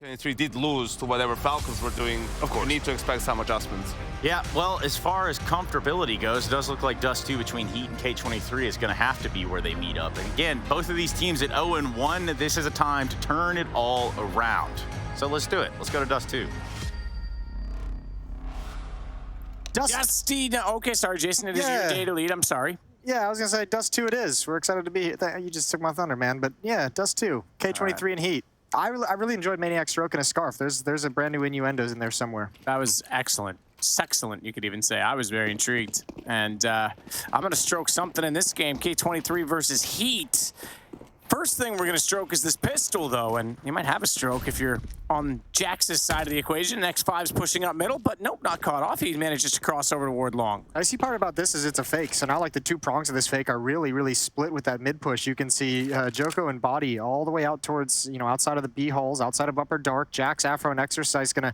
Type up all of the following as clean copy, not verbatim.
K23 did lose to whatever Falcons were doing. Of course, we need to expect some adjustments. Yeah, well, as far as comfortability goes, it does look like Dust2 between HEET and K23 is going to have to be where they meet up. And again, both of these teams at 0-1, this is a time to turn it all around. So let's do it. Let's go to Dust2. Dusty, okay, sorry, Jason, it is your day to lead. I'm sorry. Yeah, I was going to say Dust2 it is. We're excited to be here. You just took my thunder, man. But yeah, Dust2, K23 right. And HEET. I really enjoyed Maniac stroking a scarf. There's a brand new innuendos in there somewhere. That was excellent. Sexcellent, you could even say. I was very intrigued. And I'm going to stroke something in this game, K23 versus HEET. First thing we're going to stroke is this pistol, though, and you might have a stroke if you're on JACKZ's side of the equation. X5's pushing up middle, but nope, not caught off. He manages to cross over to Ward Long. I see part about this is it's a fake, so now like the two prongs of this fake are really split with that mid push. You can see Djoko and Body all the way out towards, outside of the B holes, outside of Upper Dark. JACKZ, Afro, and Exercise going to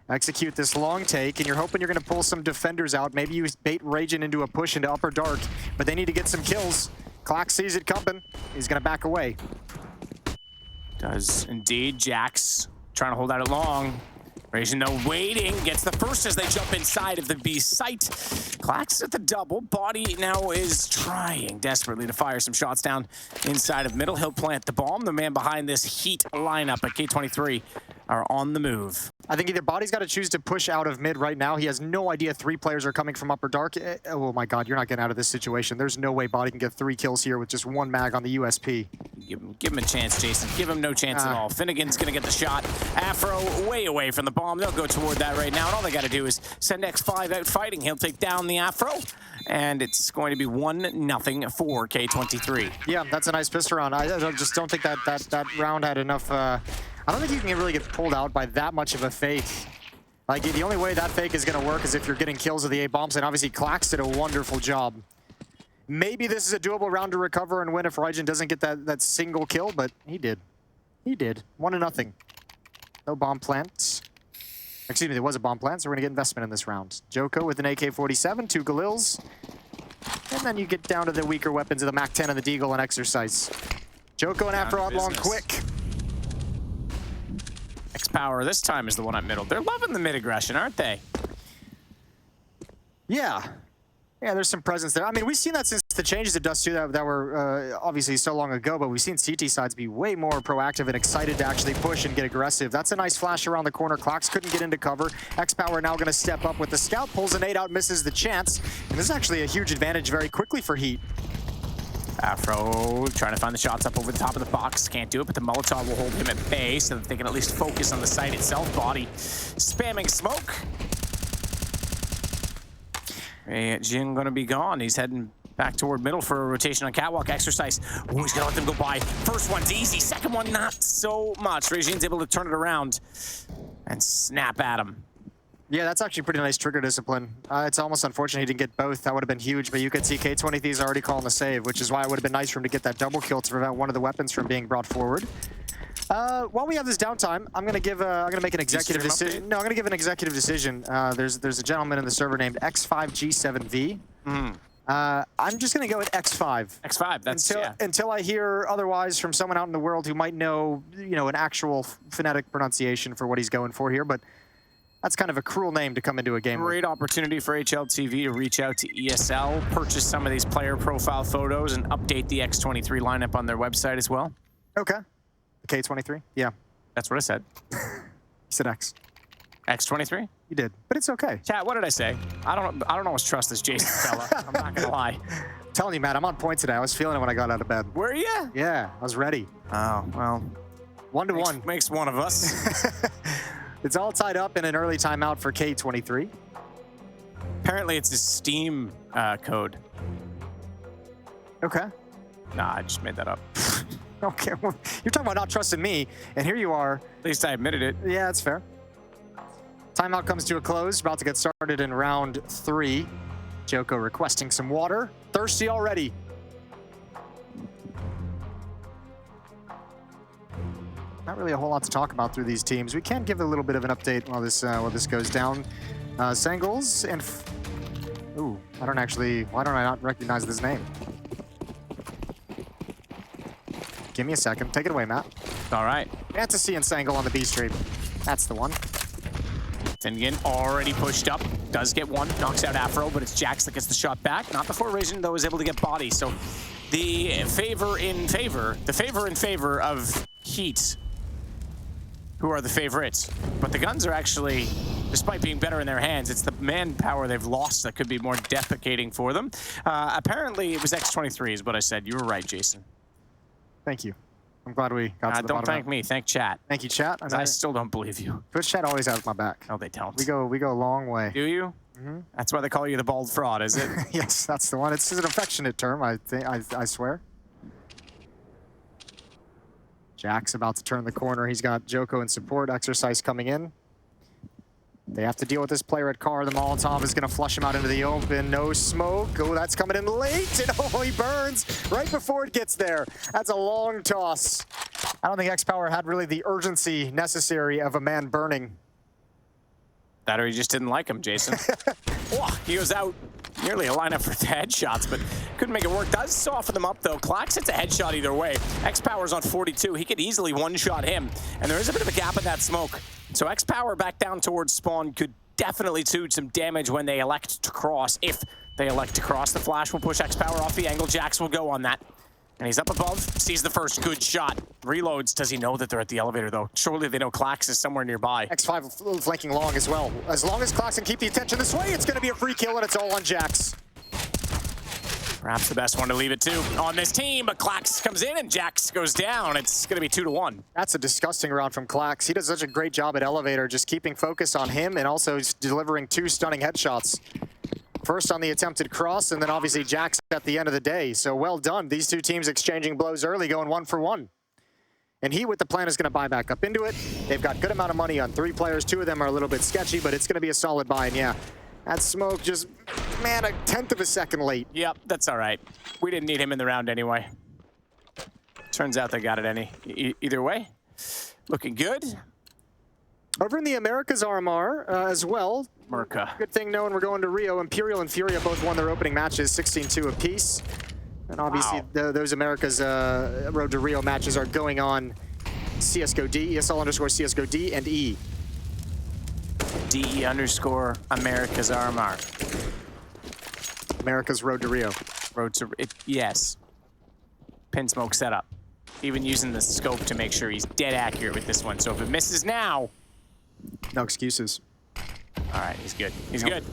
execute this long take, and you're hoping you're going to pull some defenders out. Maybe you bait Raging into a push into Upper Dark, but they need to get some kills. Clax sees it coming. He's going to back away. Does indeed. JACKZ trying to hold out it long. Raging, though, waiting. Gets the first as they jump inside of the B site. Clax at the double. Body now is trying desperately to fire some shots down inside of middle. He'll plant the bomb. The man behind this HEET lineup at K23 are on the move. I think either Body's got to choose to push out of mid right now. He has no idea 3 players are coming from Upper Dark. Oh my God, you're not getting out of this situation. There's no way Body can get 3 kills here with just 1 mag on the USP. Give him a chance, Jason. Give him no chance at all. Finnegan's going to get the shot. Afro way away from the bomb. They'll go toward that right now. And all they got to do is send X5 out fighting. He'll take down the Afro. And it's going to be 1-0 for K23. Yeah, that's a nice pistol round. I just don't think that round had enough... I don't think you can really get pulled out by that much of a fake. Like, the only way that fake is going to work is if you're getting kills of the A bombs, and obviously Clax did a wonderful job. Maybe this is a doable round to recover and win if Raijin doesn't get that single kill, but he did. He did. 1-0. No bomb plants. Excuse me, there was a bomb plant, so we're going to get investment in this round. Djoko with an AK-47, 2 Galils. And then you get down to the weaker weapons of the MAC-10 and the Deagle and Exercise. Djoko and Afro out long quick. xsepower this time is the one at middle. They're loving the mid aggression, aren't they? Yeah. Yeah, there's some presence there. I mean, we've seen that since the changes of Dust2 that were obviously so long ago, but we've seen CT sides be way more proactive and excited to actually push and get aggressive. That's a nice flash around the corner. Clax couldn't get into cover. xsepower now going to step up with the scout, pulls a nade out, misses the chance. And this is actually a huge advantage very quickly for HEET. Afro trying to find the shots up over the top of the box. Can't do it, but the Molotov will hold him at bay so that they can at least focus on the site itself. Body spamming smoke. Jin gonna be gone. He's heading back toward middle for a rotation on catwalk. Exercise. Oh, he's gonna let them go by. First one's easy. Second one, not so much. Regine's able to turn it around and snap at him. Yeah, that's actually pretty nice trigger discipline. It's almost unfortunate he didn't get both. That would have been huge, but you could see K23 is already calling the save, which is why it would have been nice for him to get that double kill to prevent one of the weapons from being brought forward. While we have this downtime, I'm gonna make an executive decision. No, I'm gonna give an executive decision. There's a gentleman in the server named X5G7V. I'm just gonna go with X5. X5. That's until I hear otherwise from someone out in the world who might know, an actual phonetic pronunciation for what he's going for here, but. That's kind of a cruel name to come into a game with. Great opportunity for HLTV to reach out to ESL, purchase some of these player profile photos, and update the X23 lineup on their website as well. Okay. The K23? Yeah. That's what I said. You said X. X23? You did, but it's okay. Chat, what did I say? I don't always trust this Jason fella. I'm not gonna lie. I'm telling you, Matt, I'm on point today. I was feeling it when I got out of bed. Were you? Yeah, I was ready. Oh, well. 1-1. Makes one of us. It's all tied up in an early timeout for K23. Apparently it's a Steam code. Okay. Nah, I just made that up. Okay, well, you're talking about not trusting me, and here you are. At least I admitted it. Yeah, that's fair. Timeout comes to a close. About to get started in round 3. Djoko requesting some water. Thirsty already. Not really a whole lot to talk about through these teams. We can give a little bit of an update while this goes down. Sangles and... Ooh, why don't I not recognize this name? Give me a second. Take it away, Matt. All right. Fantasy and Sangle on the B stream. That's the one. Finnegan already pushed up, does get one, knocks out Afro, but it's JACKZ that gets the shot back. Not before Raisin, though, is able to get body. So the favor in favor of HEET, who are the favorites. But the guns are actually, despite being better in their hands, it's the manpower they've lost that could be more defecating for them. Apparently, it was X23 is what I said. You were right, Jason. Thank you. I'm glad we got to the Don't bottom thank me, thank chat. Thank you, chat. I still don't believe you. Twitch chat always has my back. No, they don't. We go a long way. Do you? Mm-hmm. That's why they call you the bald fraud, is it? Yes, that's the one. It's an affectionate term, I swear. Jack's about to turn the corner. He's got Djoko in support. Exercise coming in. They have to deal with this player at car. The Molotov is going to flush him out into the open. No smoke. Oh, that's coming in late. And oh, he burns right before it gets there. That's a long toss. I don't think xsepower had really the urgency necessary of a man burning. That or he just didn't like him, Jason. Oh, he goes out nearly a lineup for the headshots, but couldn't make it work. Does soften them up, though. clax hits a headshot either way. xsepower's on 42. He could easily one-shot him, and there is a bit of a gap in that smoke. So xsepower back down towards spawn could definitely do some damage when they elect to cross. If they elect to cross, the flash will push xsepower off the angle. JACKZ will go on that. And he's up above, sees the first good shot. Reloads. Does he know that they're at the elevator, though? Surely they know clax is somewhere nearby. X5 flanking long as well. As long as clax can keep the attention this way, it's going to be a free kill, and it's all on JACKZ. Perhaps the best one to leave it to on this team, but clax comes in and JACKZ goes down. It's going to be 2-1. That's a disgusting round from clax. He does such a great job at elevator, just keeping focus on him and also delivering 2 stunning headshots. First on the attempted cross, and then obviously JACKZ at the end of the day. So well done. These two teams exchanging blows early, going 1 for 1. And he, with the plan, is going to buy back up into it. They've got good amount of money on 3 players. 2 of them are a little bit sketchy, but it's going to be a solid buy. And yeah, that smoke just, man, a 1/10 of a second late. Yep, that's all right. We didn't need him in the round anyway. Turns out they got it either way. Looking good. Over in the Americas RMR as well. Merca. Good thing knowing we're going to Rio. Imperial and Furia both won their opening matches, 16-2 apiece. And obviously those Americas Road to Rio matches are going on CSGO D, ESL_CSGO D, and E. DE_ Americas RMR. America's Road to Rio. Road to yes. Pin smoke setup. Even using the scope to make sure he's dead accurate with this one. So if it misses now, no excuses. All right, he's good. He's good.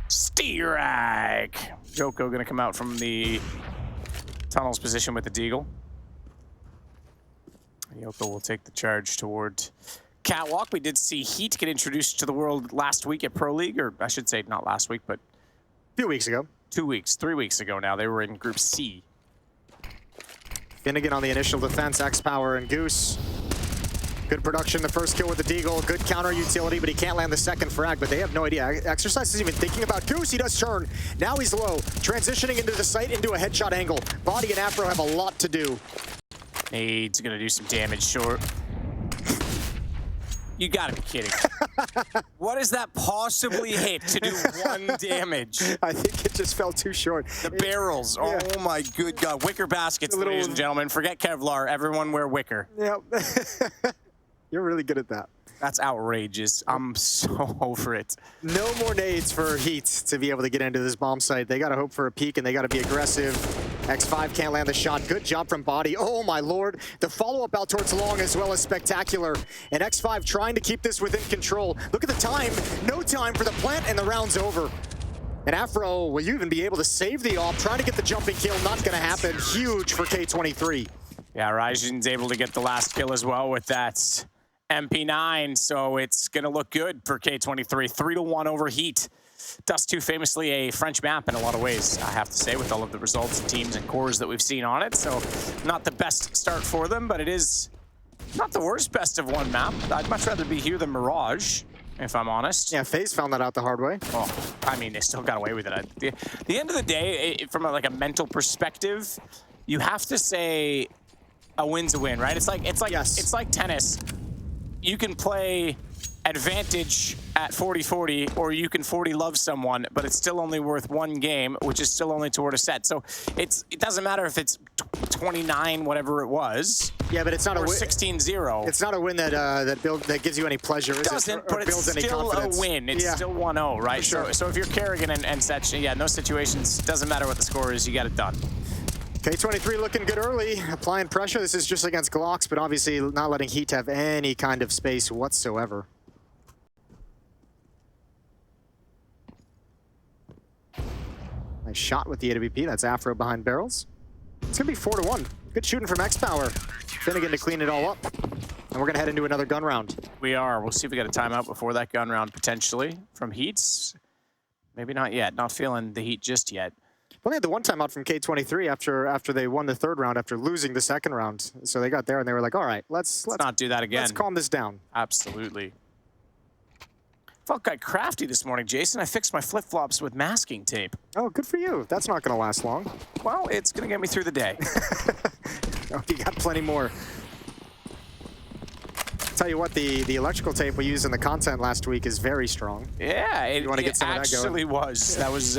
Steerag. Djoko gonna come out from the tunnels position with the deagle. Djoko will take the charge toward Catwalk. We did see HEET get introduced to the world last week at Pro League, or I should say not last week, but a few weeks ago. 2 weeks, 3 weeks ago now. They were in Group C. Finnegan on the initial defense, xsepower and Goose. Good production, the first kill with the deagle. Good counter utility, but he can't land the second frag, but they have no idea. Exercise isn't even thinking about Goose. He does turn. Now he's low. Transitioning into the site, into a headshot angle. Body and Afro have a lot to do. Nade's gonna do some damage short. You gotta be kidding. What does that possibly hit to do 1 damage? I think it just fell too short. The barrels. Yeah. Oh my good God. Wicker baskets, ladies and gentlemen. Forget Kevlar. Everyone wear wicker. Yep. You're really good at that. That's outrageous. I'm so over it. No more nades for HEET to be able to get into this bomb site. They got to hope for a peek, and they got to be aggressive. X5 can't land the shot. Good job from Body. Oh, my Lord. The follow-up out towards Long as well as spectacular. And X5 trying to keep this within control. Look at the time. No time for the plant, and the round's over. And Afro, will you even be able to save the op? Trying to get the jumping kill. Not going to happen. Huge for K23. Yeah, Raijin's able to get the last kill as well with that MP9, so it's going to look good for K23. 3-1 over HEET. Dust2 famously a French map in a lot of ways, I have to say, with all of the results and teams and cores that we've seen on it. So not the best start for them, but it is not the worst best of 1 map. I'd much rather be here than Mirage, if I'm honest. Yeah, FaZe found that out the hard way. Oh, I mean, they still got away with it. At the end of the day, from a mental perspective, you have to say a win's a win, right? It's like tennis. You can play advantage at 40-40, or you can 40-love someone, but it's still only worth 1 game, which is still only toward a set. So it doesn't matter if it's 29, whatever it was. Yeah, but it's not or a win. 16-0. It's not a win that that gives you any pleasure. It doesn't, but it's still a win. It's still 1-0, right? Sure. So if you're Kerrigan and such, yeah, in those situations, doesn't matter what the score is, you got it done. K23 looking good early, applying pressure. This is just against Glocks, but obviously not letting HEET have any kind of space whatsoever. Nice shot with the AWP. That's Afro behind barrels. It's going to be 4-1. Good shooting from xsepower. Finnegan to clean it all up. And we're going to head into another gun round. We are. We'll see if we got a timeout before that gun round, potentially, from HEETs. Maybe not yet. Not feeling the heat just yet. Well, they had the one timeout from K23 after they won the third round, after losing the second round. So they got there and they were like, all right, let's not do that again. Let's calm this down. Absolutely. Felt quite crafty this morning, Jason. I fixed my flip-flops with masking tape. Oh, good for you. That's not going to last long. Well, it's going to get me through the day. Oh, you got plenty more. Tell you what, the electrical tape we used in the content last week is very strong. Yeah, it actually was. That was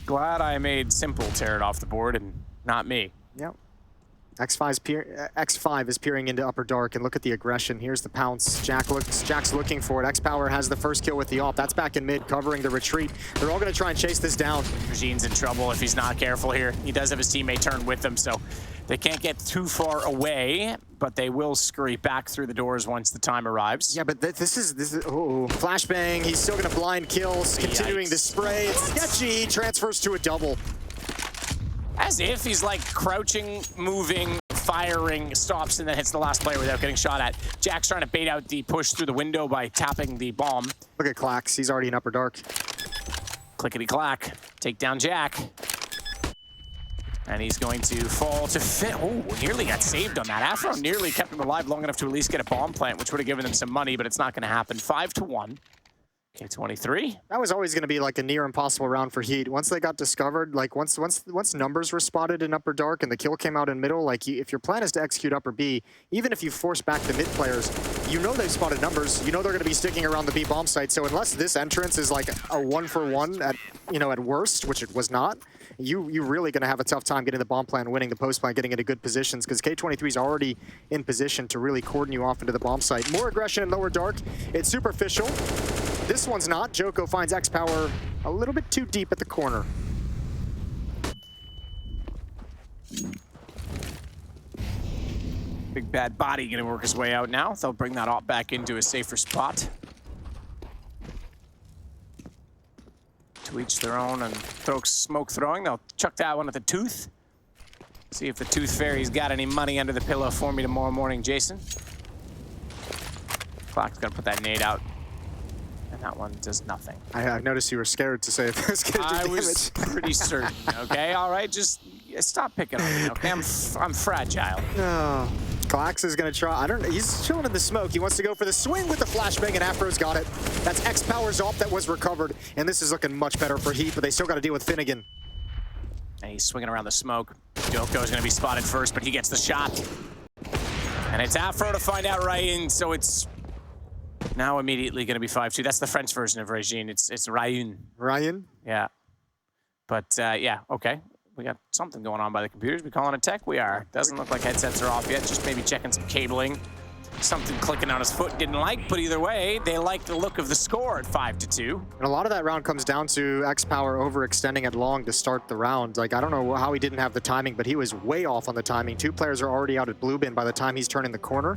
glad I made Simple tear it off the board and not me. Yep. X5 is peering into upper dark, and look at the aggression. Here's the pounce. Jack's looking for it. xsepower has the first kill with the AWP. That's back in mid, covering the retreat. They're all going to try and chase this down. Regine's in trouble if he's not careful here. He does have his teammate turn with him, so they can't get too far away, but they will scurry back through the doors once the time arrives. Yeah, but this is flashbang. He's still going to blind kills, continuing the spray. It's sketchy. Transfers to a double. As if he's like crouching, moving, firing, stops, and then hits the last player without getting shot at. Jack's trying to bait out the push through the window by tapping the bomb. Look at clax. He's already in upper dark. Clickety-clack. Take down Jack. And he's going to fall to fit. Oh, nearly got saved on that. Afro nearly kept him alive long enough to at least get a bomb plant, which would have given them some money, but it's not going to happen. 5-1. K23. That was always going to be like a near impossible round for HEET. Once they got discovered, like once numbers were spotted in upper dark and the kill came out in middle, like if your plan is to execute upper B, even if you force back the mid players, you know they've spotted numbers. You know they're going to be sticking around the B bomb site. So unless this entrance is like a 1-for-1 at at worst, which it was not, you're really going to have a tough time getting the bomb plan, winning the post plan, getting into good positions, because K23 is already in position to really cordon you off into the bomb site. More aggression in lower dark. It's superficial. This one's not. Djoko finds xsepower a little bit too deep at the corner. Big bad body going to work his way out now. They'll bring that AWP back into a safer spot. To each their own, and smoke throwing. They'll chuck that one at the tooth. See if the tooth fairy's got any money under the pillow for me tomorrow morning, Jason. Clock's got to put that nade out. And that one does nothing. I noticed you were scared to say if it was going to do damage. I was pretty certain, okay? All right, just stop picking on me, okay? I'm fragile. Oh. Clax is going to try. He's chilling in the smoke. He wants to go for the swing with the flashbang, and Afro's got it. That's xsepower's AWP that was recovered. And this is looking much better for HEET, but they still got to deal with Finnegan. And he's swinging around the smoke. Djoko is going to be spotted first, but he gets the shot. And it's Afro to find out right in, so it's now immediately going to be 5-2. That's the French version of Regine. It's Rayun. Ryan? Yeah. But, yeah, okay. We got something going on by the computers. We calling it tech? We are. Doesn't look like headsets are off yet. Just maybe checking some cabling. Something clicking on his foot didn't like, but either way, they like the look of the score at 5-2. And a lot of that round comes down to xsepower overextending it long to start the round. Like, I don't know how he didn't have the timing, but he was way off on the timing. Two players are already out at blue bin by the time he's turning the corner.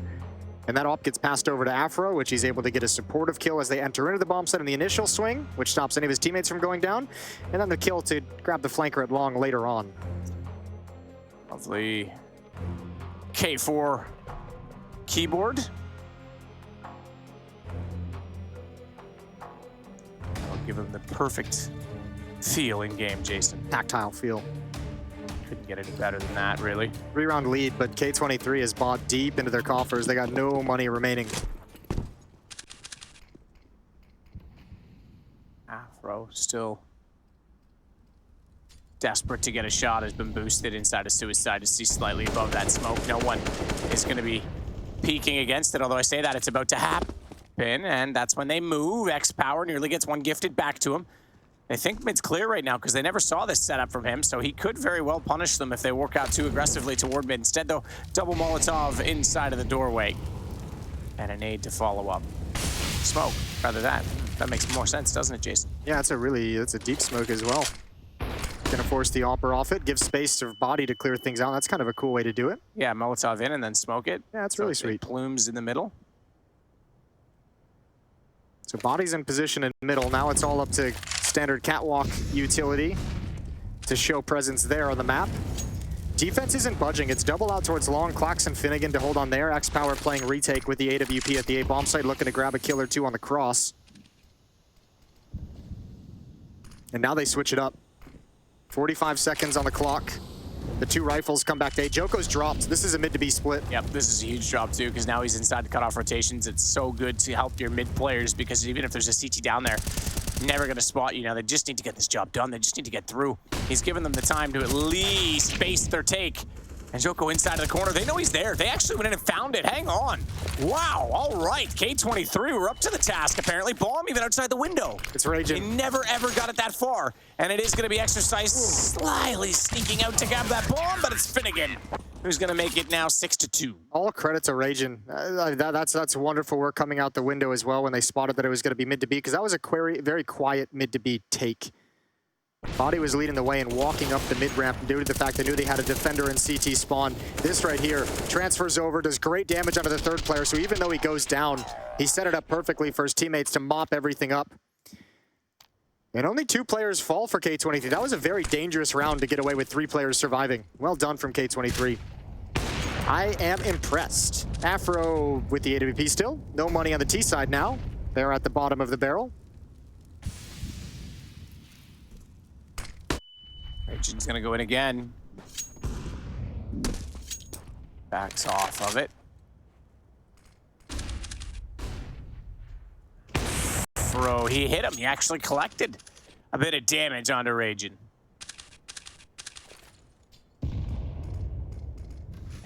And that AWP gets passed over to Afro, which he's able to get a supportive kill as they enter into the bomb site in the initial swing, which stops any of his teammates from going down. And then the kill to grab the flanker at long later on. Lovely K4 keyboard. I'll give him the perfect feel in game, Jason. Tactile feel. Couldn't get any better than that, really. 3-round lead, but K23 has bought deep into their coffers. They got no money remaining. Afro still desperate to get a shot, has been boosted inside of Suicide to see slightly above that smoke. No one is going to be peeking against it, although I say that it's about to happen, and that's when they move. xsepower nearly gets one gifted back to him. They think mid's clear right now because they never saw this setup from him, so he could very well punish them if they work out too aggressively toward mid. Instead, though, double Molotov inside of the doorway. And a nade to follow up. Smoke, rather that. That makes more sense, doesn't it, Jason? Yeah, it's a deep smoke as well. Gonna force the Opper off it, give space to body to clear things out. That's kind of a cool way to do it. Yeah, Molotov in and then smoke it. Yeah, that's really sweet. Plumes in the middle. So body's in position in the middle. Now it's all up to standard catwalk utility to show presence there on the map. Defense isn't budging. It's double out towards long. Clax and Finnegan to hold on there. xsepower playing retake with the AWP at the A bomb site, looking to grab a kill or two on the cross. And now they switch it up. 45 seconds on the clock. The two rifles come back to A. Djoko's dropped. This is a mid to B split. Yep, this is a huge drop too, because now he's inside the cutoff rotations. It's so good to help your mid players, because even if there's a CT down there, never gonna spot you now. They just need to get this job done. They just need to get through. He's given them the time to at least base their take. And Djoko inside of the corner. They know he's there. They actually went in and found it. Hang on. Wow, all right. K23, we're up to the task, apparently. Bomb even outside the window. It's raging. He never, ever got it that far. And it is going to be exercised slyly sneaking out to grab that bomb, but it's Finnegan who's going to make it now 6-2. All credit to Raging. That's wonderful work coming out the window as well when they spotted that it was going to be mid to B, because that was a very quiet mid to B take. Body was leading the way and walking up the mid-ramp due to the fact they knew they had a defender in CT spawn. This right here transfers over, does great damage onto the third player, so even though he goes down, he set it up perfectly for his teammates to mop everything up. And only 2 players fall for K23. That was a very dangerous round to get away with 3 players surviving. Well done from K23. I am impressed. Afro with the AWP still. No money on the T side now. They're at the bottom of the barrel. Raging's gonna go in again. Backs off of it. Fro, he hit him. He actually collected a bit of damage onto Raging.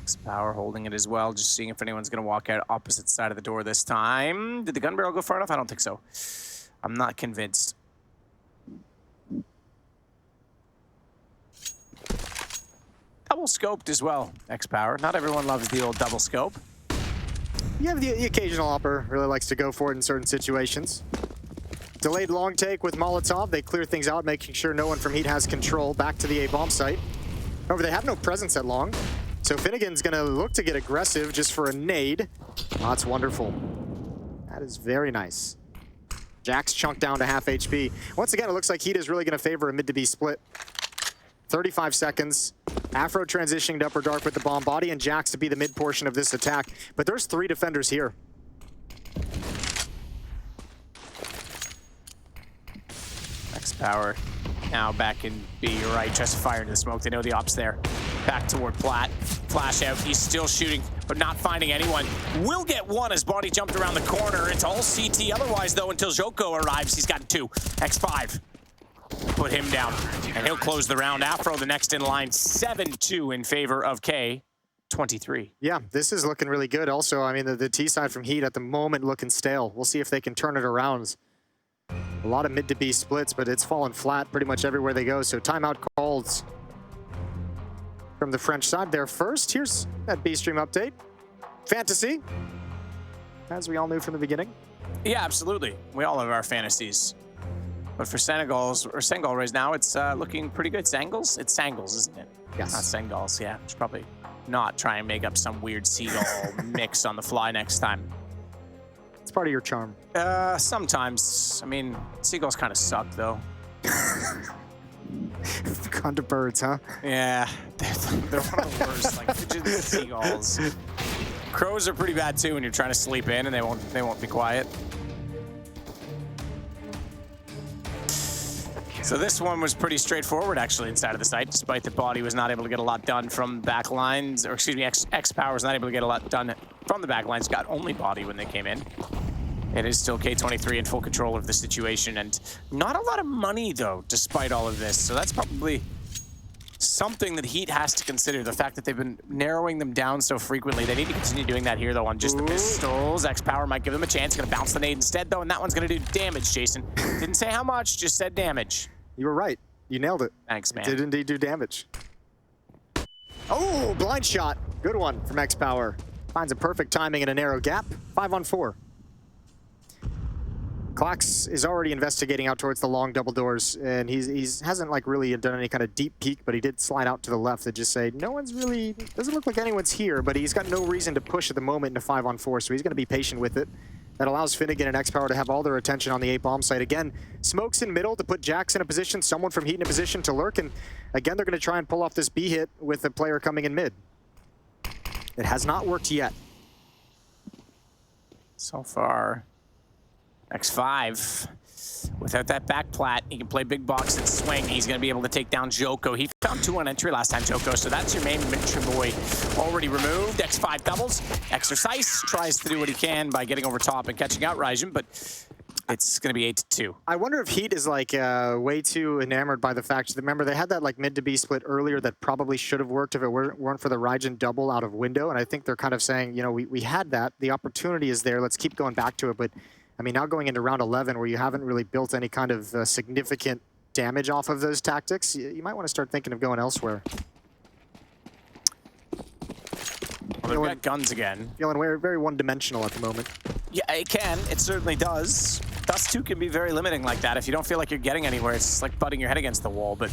xsepower holding it as well, just seeing if anyone's gonna walk out opposite side of the door this time. Did the gun barrel go far enough? I don't think so. I'm not convinced. Double scoped as well, xsepower. Not everyone loves the old double scope. You have the occasional upper, really likes to go for it in certain situations. Delayed long take with Molotov. They clear things out, making sure no one from HEET has control. Back to the A bomb site. However, they have no presence at long. So Finnegan's gonna look to get aggressive just for a nade. Oh, that's wonderful. That is very nice. JACKZ chunked down to half HP. Once again, it looks like HEET is really gonna favor a mid to B split. 35 seconds. Afro transitioning to upper dark with the bomb body, and JACKZ to be the mid portion of this attack. But there's 3 defenders here. xsepower now back in B. You're right, tries to fire into the smoke. They know the op's there. Back toward Platt. Flash out. He's still shooting, but not finding anyone. Will get one as body jumped around the corner. It's all CT otherwise, though, until Djoko arrives. He's got 2. X5. Put him down, and he'll close the round. Afro, the next in line, 7-2 in favor of K23. Yeah, this is looking really good. Also, I mean, the T side from HEET at the moment looking stale. We'll see if they can turn it around. A lot of mid to B splits, but it's fallen flat pretty much everywhere they go. So timeout called from the French side there first. Here's that B stream update. Fantasy, as we all knew from the beginning. Yeah, absolutely. We all have our fantasies. But for Senegal's, or Senegal right now, it's looking pretty good. Sangles? It's Sangles, isn't it? Yes. Not Sengals, yeah. Should probably not try and make up some weird seagull mix on the fly next time. It's part of your charm. Sometimes. I mean, seagulls kind of suck, though. Gone to birds, huh? Yeah, they're one of the worst, like fidget seagulls. Crows are pretty bad, too, when you're trying to sleep in, and they won't be quiet. So this one was pretty straightforward, actually, inside of the site, despite the body was not able to get a lot done from back lines, or excuse me, xsepower was not able to get a lot done from the back lines, got only body when they came in. It is still K23 in full control of the situation, and not a lot of money, though, despite all of this. So that's probably something that HEET has to consider, the fact that they've been narrowing them down so frequently. They need to continue doing that here, though, on just the pistols. xsepower might give them a chance. Gonna bounce the nade instead, though, and that one's gonna do damage, Jason. Didn't say how much, just said damage. You were right. You nailed it. Thanks, man. It did indeed do damage. Oh, blind shot. Good one from xsepower. Finds a perfect timing in a narrow gap. 5-on-4. Clax is already investigating out towards the long double doors, and he's hasn't like really done any kind of deep peek, but he did slide out to the left to just say, no one's really, doesn't look like anyone's here, but he's got no reason to push at the moment into 5-on-4, so he's going to be patient with it. That allows Finnegan and xsepower to have all their attention on the A bomb site. Again, smokes in middle to put JACKZ in a position, someone from HEET in a position to lurk, and again, they're going to try and pull off this B hit with the player coming in mid. It has not worked yet. So far, X5, without that back plat, he can play big box and swing. He's going to be able to take down Djoko. He found 2 on entry last time, Djoko, so that's your main Mitchell boy already removed. X5 doubles. Exercise tries to do what he can by getting over top and catching out Ryzen, but it's going to be 8-2. I wonder if HEET is like way too enamored by the fact that, remember, they had that like mid to B split earlier that probably should have worked if it weren't for the Ryzen double out of window, and I think they're kind of saying, you know, we had that, the opportunity is there, let's keep going back to it, but I mean, now going into round 11 where you haven't really built any kind of significant damage off of those tactics, you might want to start thinking of going elsewhere. Well, they've got guns again. Feeling very, very one-dimensional at the moment. Yeah, it can. It certainly does. Dust2 can be very limiting like that. If you don't feel like you're getting anywhere, it's like butting your head against the wall. But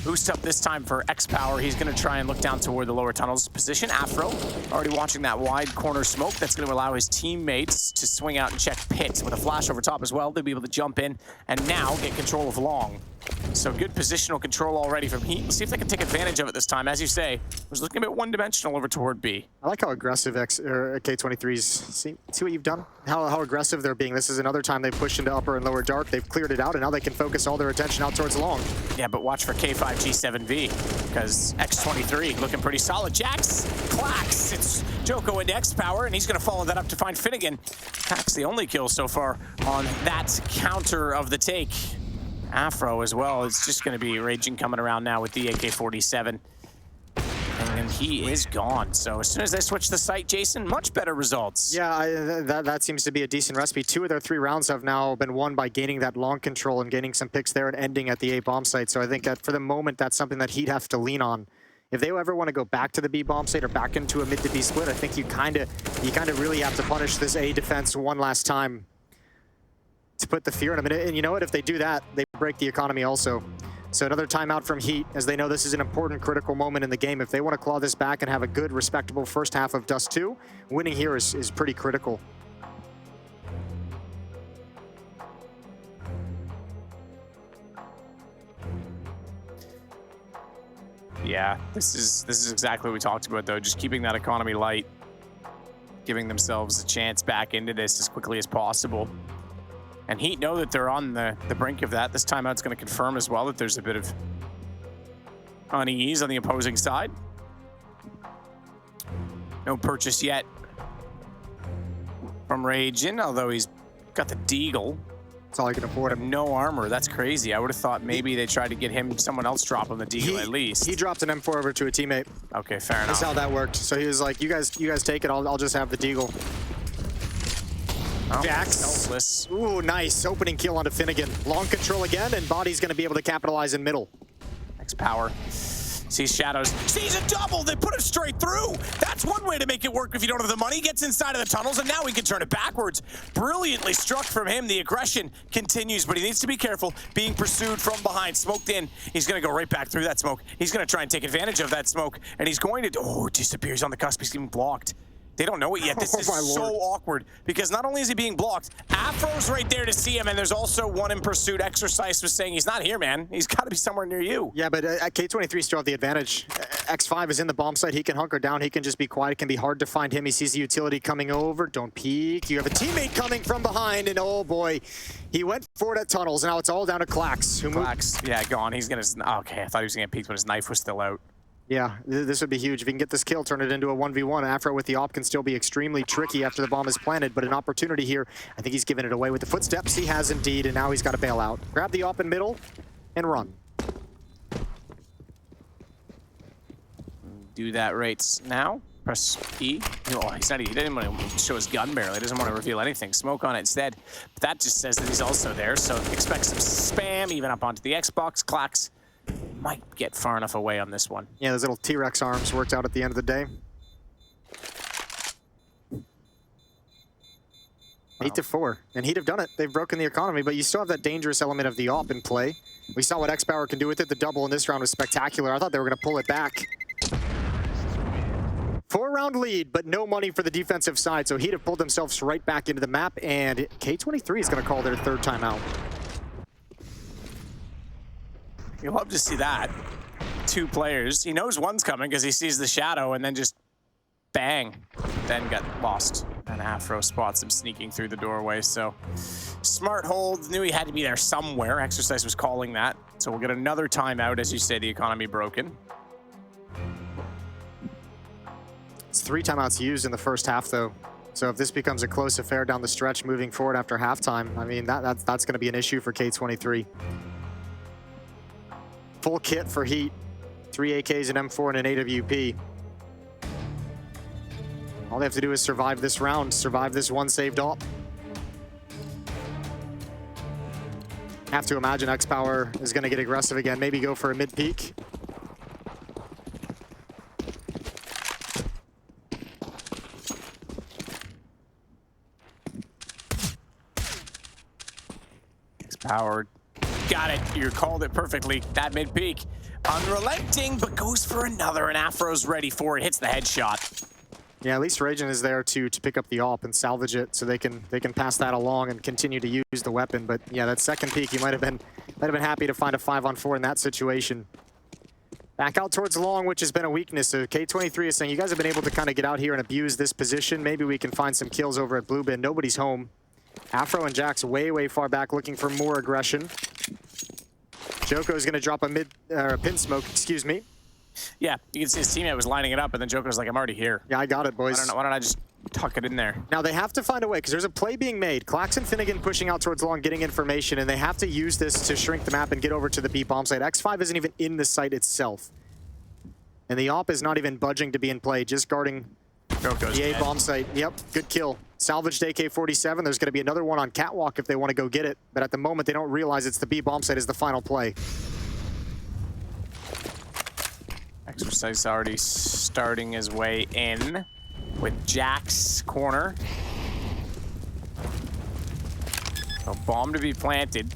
boost up this time for xsepower. He's going to try and look down toward the lower tunnels position. Afro already watching that wide corner smoke. That's going to allow his teammates to swing out and check pit with a flash over top as well. They'll be able to jump in and now get control of long. So good positional control already from HEET. Let's see if they can take advantage of it this time. As you say, was looking a bit one-dimensional over toward B. I like how aggressive K23's, see what you've done? How aggressive they're being. This is another time they've pushed into upper and lower dark. They've cleared it out, and now they can focus all their attention out towards long. Yeah, but watch for K5G7V, because X23 looking pretty solid. JACKZ, clax. It's Djoko into xsepower, and he's going to follow that up to find Finnegan. Clax the only kill so far on that counter of the take. Afro as well. It's just going to be raging coming around now with the AK-47. And he is gone. So as soon as they switch the site, Jason, much better results. Yeah, that seems to be a decent recipe. 2 of their 3 rounds have now been won by gaining that long control and gaining some picks there and ending at the A bomb site. So I think that for the moment, that's something that HEET have to lean on. If they ever want to go back to the B bomb site or back into a mid to B split, I think you kind of really have to punish this A defense one last time to put the fear in them. And you know what? If they do that, they break the economy also. So another timeout from HEET, as they know this is an important, critical moment in the game. If they want to claw this back and have a good, respectable first half of Dust2, winning here is pretty critical. Yeah, this is exactly what we talked about, though. Just keeping that economy light, giving themselves a chance back into this as quickly as possible. And HEET know that they're on the brink of that. This timeout's going to confirm as well that there's a bit of unease on the opposing side. No purchase yet from Ragin, although he's got the Deagle. That's all I can afford him. No armor. That's crazy. I would have thought maybe they tried to get him, someone else drop him the Deagle at least. He dropped an M4 over to a teammate. Okay, fair enough. That's how that worked. So he was like, you guys take it. I'll just have the Deagle. Oh, JACKZ. selfless. Ooh, nice. Opening kill onto Finnegan. Long control again, and Body's going to be able to capitalize in middle. xsepower. Sees shadows. Sees a double. They put it straight through. That's one way to make it work if you don't have the money. Gets inside of the tunnels, and now he can turn it backwards. Brilliantly struck from him. The aggression continues, but he needs to be careful. Being pursued from behind. Smoked in. He's going to go right back through that smoke. He's going to try and take advantage of that smoke, and he's going to... Oh, it disappears on the cusp. He's getting blocked. They don't know it yet. This is so awkward because not only is he being blocked, Afro's right there to see him, and there's also one in pursuit. Exercise was saying he's not here, man. He's got to be somewhere near you. Yeah, but K23 still have the advantage. X5 is in the bomb site. He can hunker down. He can just be quiet. It can be hard to find him. He sees the utility coming over. Don't peek. You have a teammate coming from behind, and oh boy, he went forward at tunnels. Now it's all down to clax. Clax, yeah, gone. He's gonna. Okay, I thought he was gonna get peeked when his knife was still out. Yeah, this would be huge. If he can get this kill, turn it into a 1v1. Afro with the op can still be extremely tricky after the bomb is planted, but an opportunity here. I think he's given it away with the footsteps. He has indeed, and now he's got to bail out. Grab the op in middle and run. Do that right now. Press E. Oh, he didn't want to show his gun barrel. He doesn't want to reveal anything. Smoke on it instead. But that just says that he's also there, so expect some spam even up onto the Xbox. Clax might get far enough away on this one. Yeah, those little T-Rex arms worked out at the end of the day. 8-4, and Heat have done it. They've broken the economy, but you still have that dangerous element of the AWP in play. We saw what xsepower can do with it. The double in this round was spectacular. I thought they were going to pull it back. 4-round lead, but no money for the defensive side, so Heat have pulled themselves right back into the map, and K23 is going to call their third timeout. You'll love to see that. 2 players. He knows one's coming because he sees the shadow, and then just bang, then got lost. And Afro spots him sneaking through the doorway, so smart hold, knew he had to be there somewhere. Exercise was calling that, so we'll get another timeout. As you say, the economy broken. It's 3 timeouts used in the first half, though. So if this becomes a close affair down the stretch moving forward after halftime, I mean, that's going to be an issue for K23. Full kit for Heat. 3 AKs, an M4, and an AWP. All they have to do is survive this round, survive this one saved AWP. Have to imagine xsepower is going to get aggressive again, maybe go for a mid-peak. xsepower, got it. You called it perfectly. That mid-peak, unrelenting, but goes for another, and Afro's ready for it. Hits the headshot. Yeah, at least Ragin is there to pick up the AWP and salvage it, so they can pass that along and continue to use the weapon. But yeah, that second peak, he might have been happy to find a 5-on-4 in that situation. Back out towards long, which has been a weakness. So K23 is saying, you guys have been able to kind of get out here and abuse this position. Maybe we can find some kills over at Blue Bin. Nobody's home. Afro and JACKZ way far back, looking for more aggression. Djoko is going to drop a pin smoke, excuse me. Yeah, you can see his teammate was lining it up, and then Djoko's like, I'm already here. Yeah, I got it, boys. Why don't I just tuck it in there? Now, they have to find a way, because there's a play being made. Clax and Finnegan pushing out towards long, getting information, and they have to use this to shrink the map and get over to the B bomb site. X5 isn't even in the site itself. And the AWP is not even budging to be in play, just guarding Djoko's the A dead. bomb site. Yep, good kill. Salvaged AK-47. There's going to be another one on Catwalk if they want to go get it. But at the moment, they don't realize it's the B bomb site is the final play. Exercise already starting his way in with JACKZ corner. A bomb to be planted.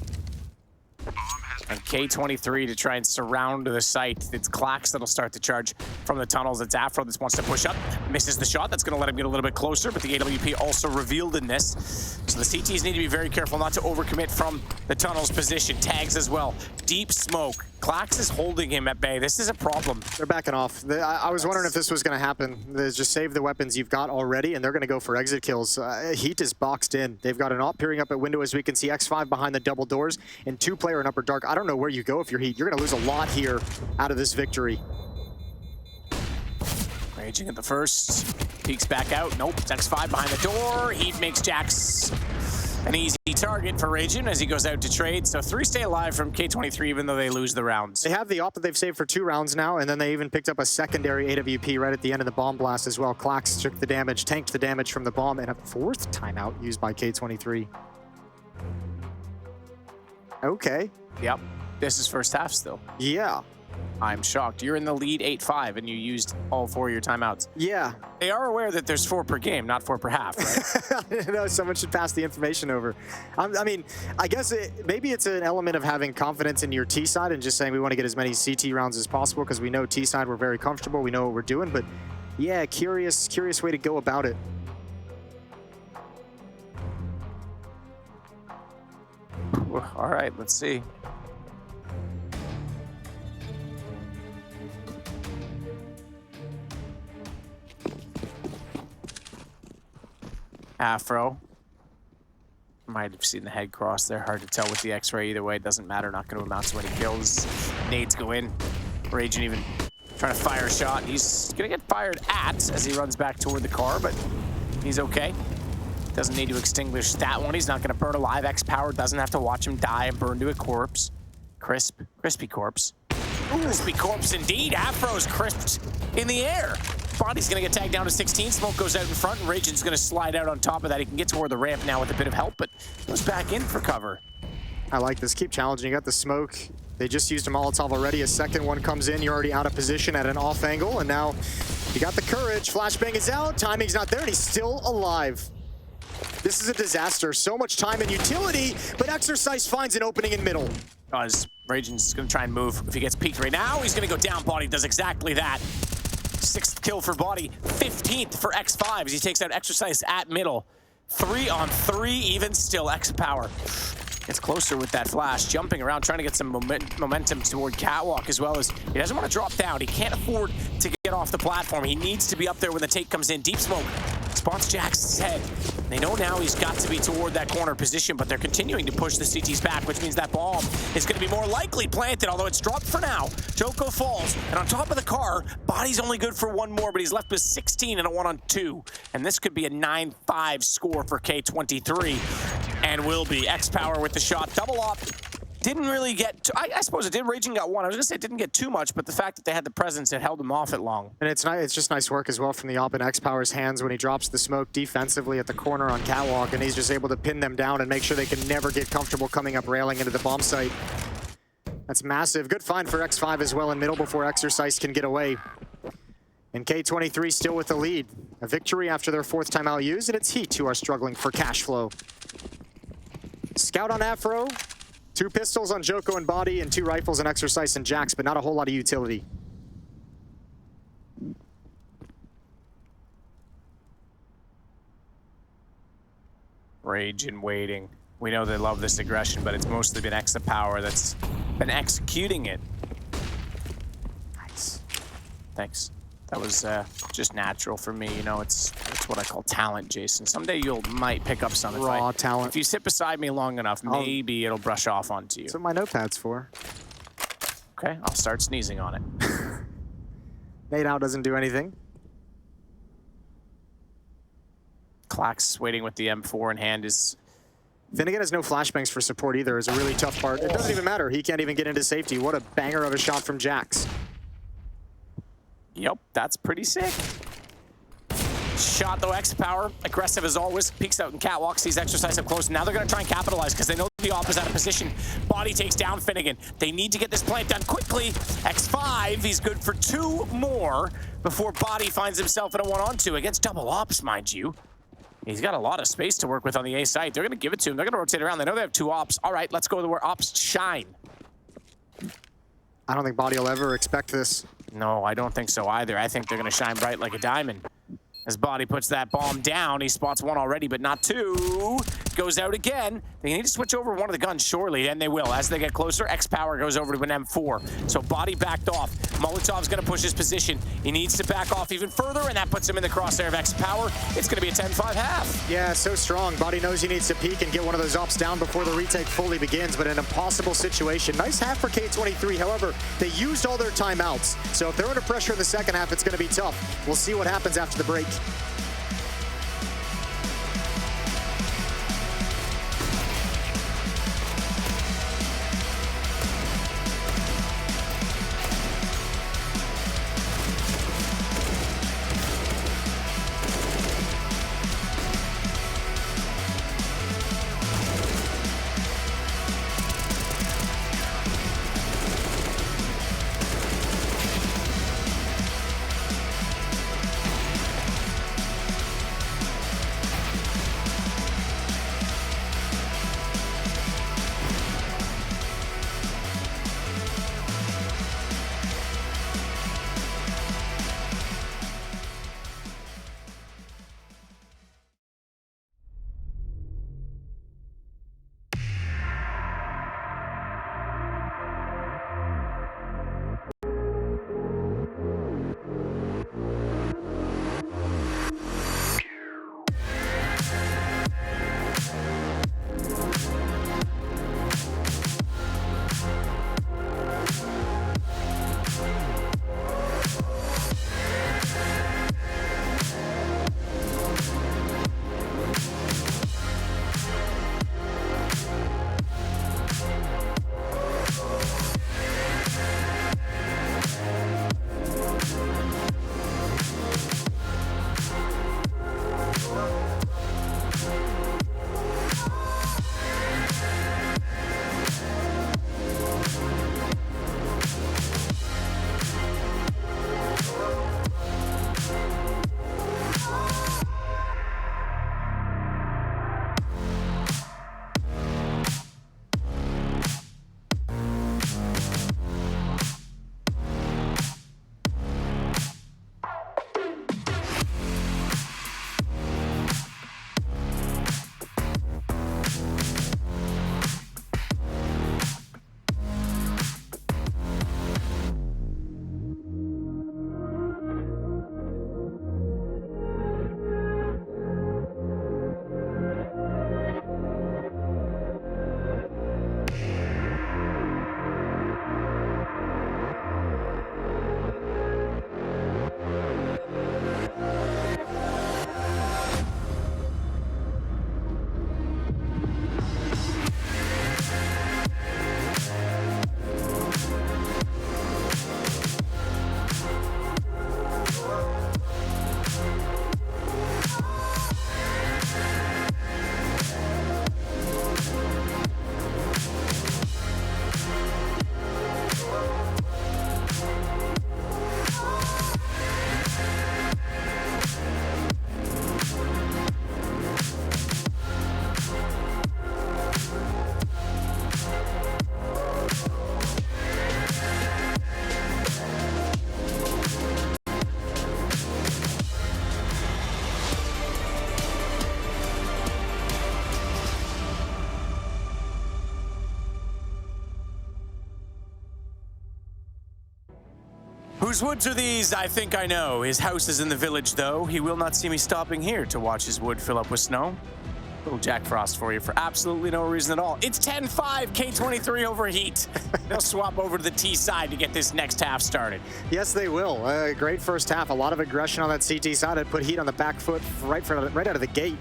And K23 to try and surround the site. It's Clax that'll start the charge from the tunnels. It's Afro that wants to push up. Misses the shot. That's going to let him get a little bit closer, but the AWP also revealed in this. So the CTs need to be very careful not to overcommit from the tunnels position. Tags as well. Deep smoke. Clax is holding him at bay. This is a problem. They're backing off. I was wondering if this was going to happen. They just save the weapons you've got already, and they're going to go for exit kills. Heat is boxed in. They've got an AWP peering up at window, as we can see. X5 behind the double doors, and 2-player in upper dark. I don't know where you go if you're Heat. You're going to lose a lot here out of this victory. Raging at the first. Peeks back out. Nope. It's X5 behind the door. Heat makes JACKZ an easy target for Raging as he goes out to trade. So 3 stay alive from K23 even though they lose the rounds. They have the AWP that they've saved for 2 rounds now, and then they even picked up a secondary AWP right at the end of the bomb blast as well. Clax took the damage, tanked the damage from the bomb, and a 4th timeout used by K23. Okay. Yep. This is first half still. Yeah. I'm shocked. You're in the lead 8-5 and you used all 4 of your timeouts. Yeah. They are aware that there's 4 per game, not 4 per half, right? No, someone should pass the information over. I mean, I guess maybe it's an element of having confidence in your T side and just saying we want to get as many CT rounds as possible because we know T side we're very comfortable. We know what we're doing, but yeah, curious way to go about it. All right, let's see. Afro. Might have seen the head cross there. Hard to tell with the X-ray either way. It doesn't matter. Not going to amount to any kills. Nades go in. Raging even trying to fire a shot. He's going to get fired at as he runs back toward the car, but he's okay. Doesn't need to extinguish that one. He's not going to burn alive. xsepower doesn't have to watch him die and burn to a corpse. Crispy corpse. Ooh. Crispy corpse indeed. Afro's crisped in the air. Body's gonna get tagged down to 16. Smoke goes out in front, and Raging's gonna slide out on top of that. He can get toward the ramp now with a bit of help, but goes back in for cover. I like this. Keep challenging. You got the smoke. They just used a Molotov already. A second one comes in. You're already out of position at an off angle, and now you got the courage. Flashbang is out. Timing's not there, and he's still alive. This is a disaster. So much time and utility, but Exercise finds an opening in middle. Raging's gonna try and move. If he gets peeked right now, he's gonna go down. Body does exactly that. 6th kill for Body, 15th for X5 as he takes out Exercise at middle. 3 on 3, even still. xsepower gets closer with that flash, jumping around, trying to get some momentum toward Catwalk, as well as he doesn't want to drop down. He can't afford to get off the platform. He needs to be up there when the take comes in. Deep smoke spots JACKZ's head. They know now he's got to be toward that corner position, but they're continuing to push the CTs back, which means that bomb is going to be more likely planted, although it's dropped for now. Djoko falls, and on top of the car, Body's only good for 1 more, but he's left with 16 and a 1-on-2. And this could be a 9-5 score for K23, and will be. xsepower with the shot. Double op. Didn't really get, I suppose it did. Raging got 1. I was gonna say it didn't get too much, but the fact that they had the presence, it held them off it long. And it's just nice work as well from the op in xsepower's hands when he drops the smoke defensively at the corner on Catwalk, and he's just able to pin them down and make sure they can never get comfortable coming up railing into the bomb site. That's massive. Good find for X5 as well in middle before Exercise can get away. And K23 still with the lead. A victory after their 4th timeout used, and it's HEET who are struggling for cash flow. Scout on Afro. 2 pistols on Djoko and Body, and 2 rifles on Exercise and JACKZ, but not a whole lot of utility. Rage and waiting. We know they love this aggression, but it's mostly been xsepower that's been executing it. Nice. Thanks. That was just natural for me. You know, it's what I call talent, Jason. Someday you might pick up some. Raw talent. If you sit beside me long enough, maybe it'll brush off onto you. That's what my notepad's for. Okay, I'll start sneezing on it. Nade out doesn't do anything. Clax waiting with the M4 in hand is... Finnegan has no flashbangs for support either. Is a really tough part. It doesn't even matter. He can't even get into safety. What a banger of a shot from JACKZ. Yep, that's pretty sick. Shot though, xsepower, aggressive as always, peeks out in Catwalk, sees Exercise up close. Now they're gonna try and capitalize because they know the op is out of position. Body takes down Finnegan. They need to get this plant done quickly. X5, he's good for 2 more before Body finds himself in a 1-on-2 against double ops, mind you. He's got a lot of space to work with on the A site. They're gonna give it to him. They're gonna rotate around. They know they have 2 ops. All right, let's go to where ops shine. I don't think Body will ever expect this. No, I don't think so either. I think they're gonna shine bright like a diamond. As Body puts that bomb down, he spots 1 already, but not 2. Goes out again. They need to switch over one of the guns, surely, and they will. As they get closer, xsepower goes over to an M4. So Body backed off. Molotov's gonna push his position. He needs to back off even further, and that puts him in the crosshair of xsepower. It's gonna be a 10-5 half. Yeah, so strong. Body knows he needs to peek and get one of those ops down before the retake fully begins, but an impossible situation. Nice half for K23, however, they used all their timeouts. So if they're under pressure in the second half, it's gonna be tough. We'll see what happens after the break. Whose woods are these? I think I know. His house is in the village, though. He will not see me stopping here to watch his wood fill up with snow. Little Jack Frost for you for absolutely no reason at all. It's 10-5, K23 over HEET. They'll swap over to the T side to get this next half started. Yes, they will. Great first half. A lot of aggression on that CT side. It put HEET on the back foot right out of the gate.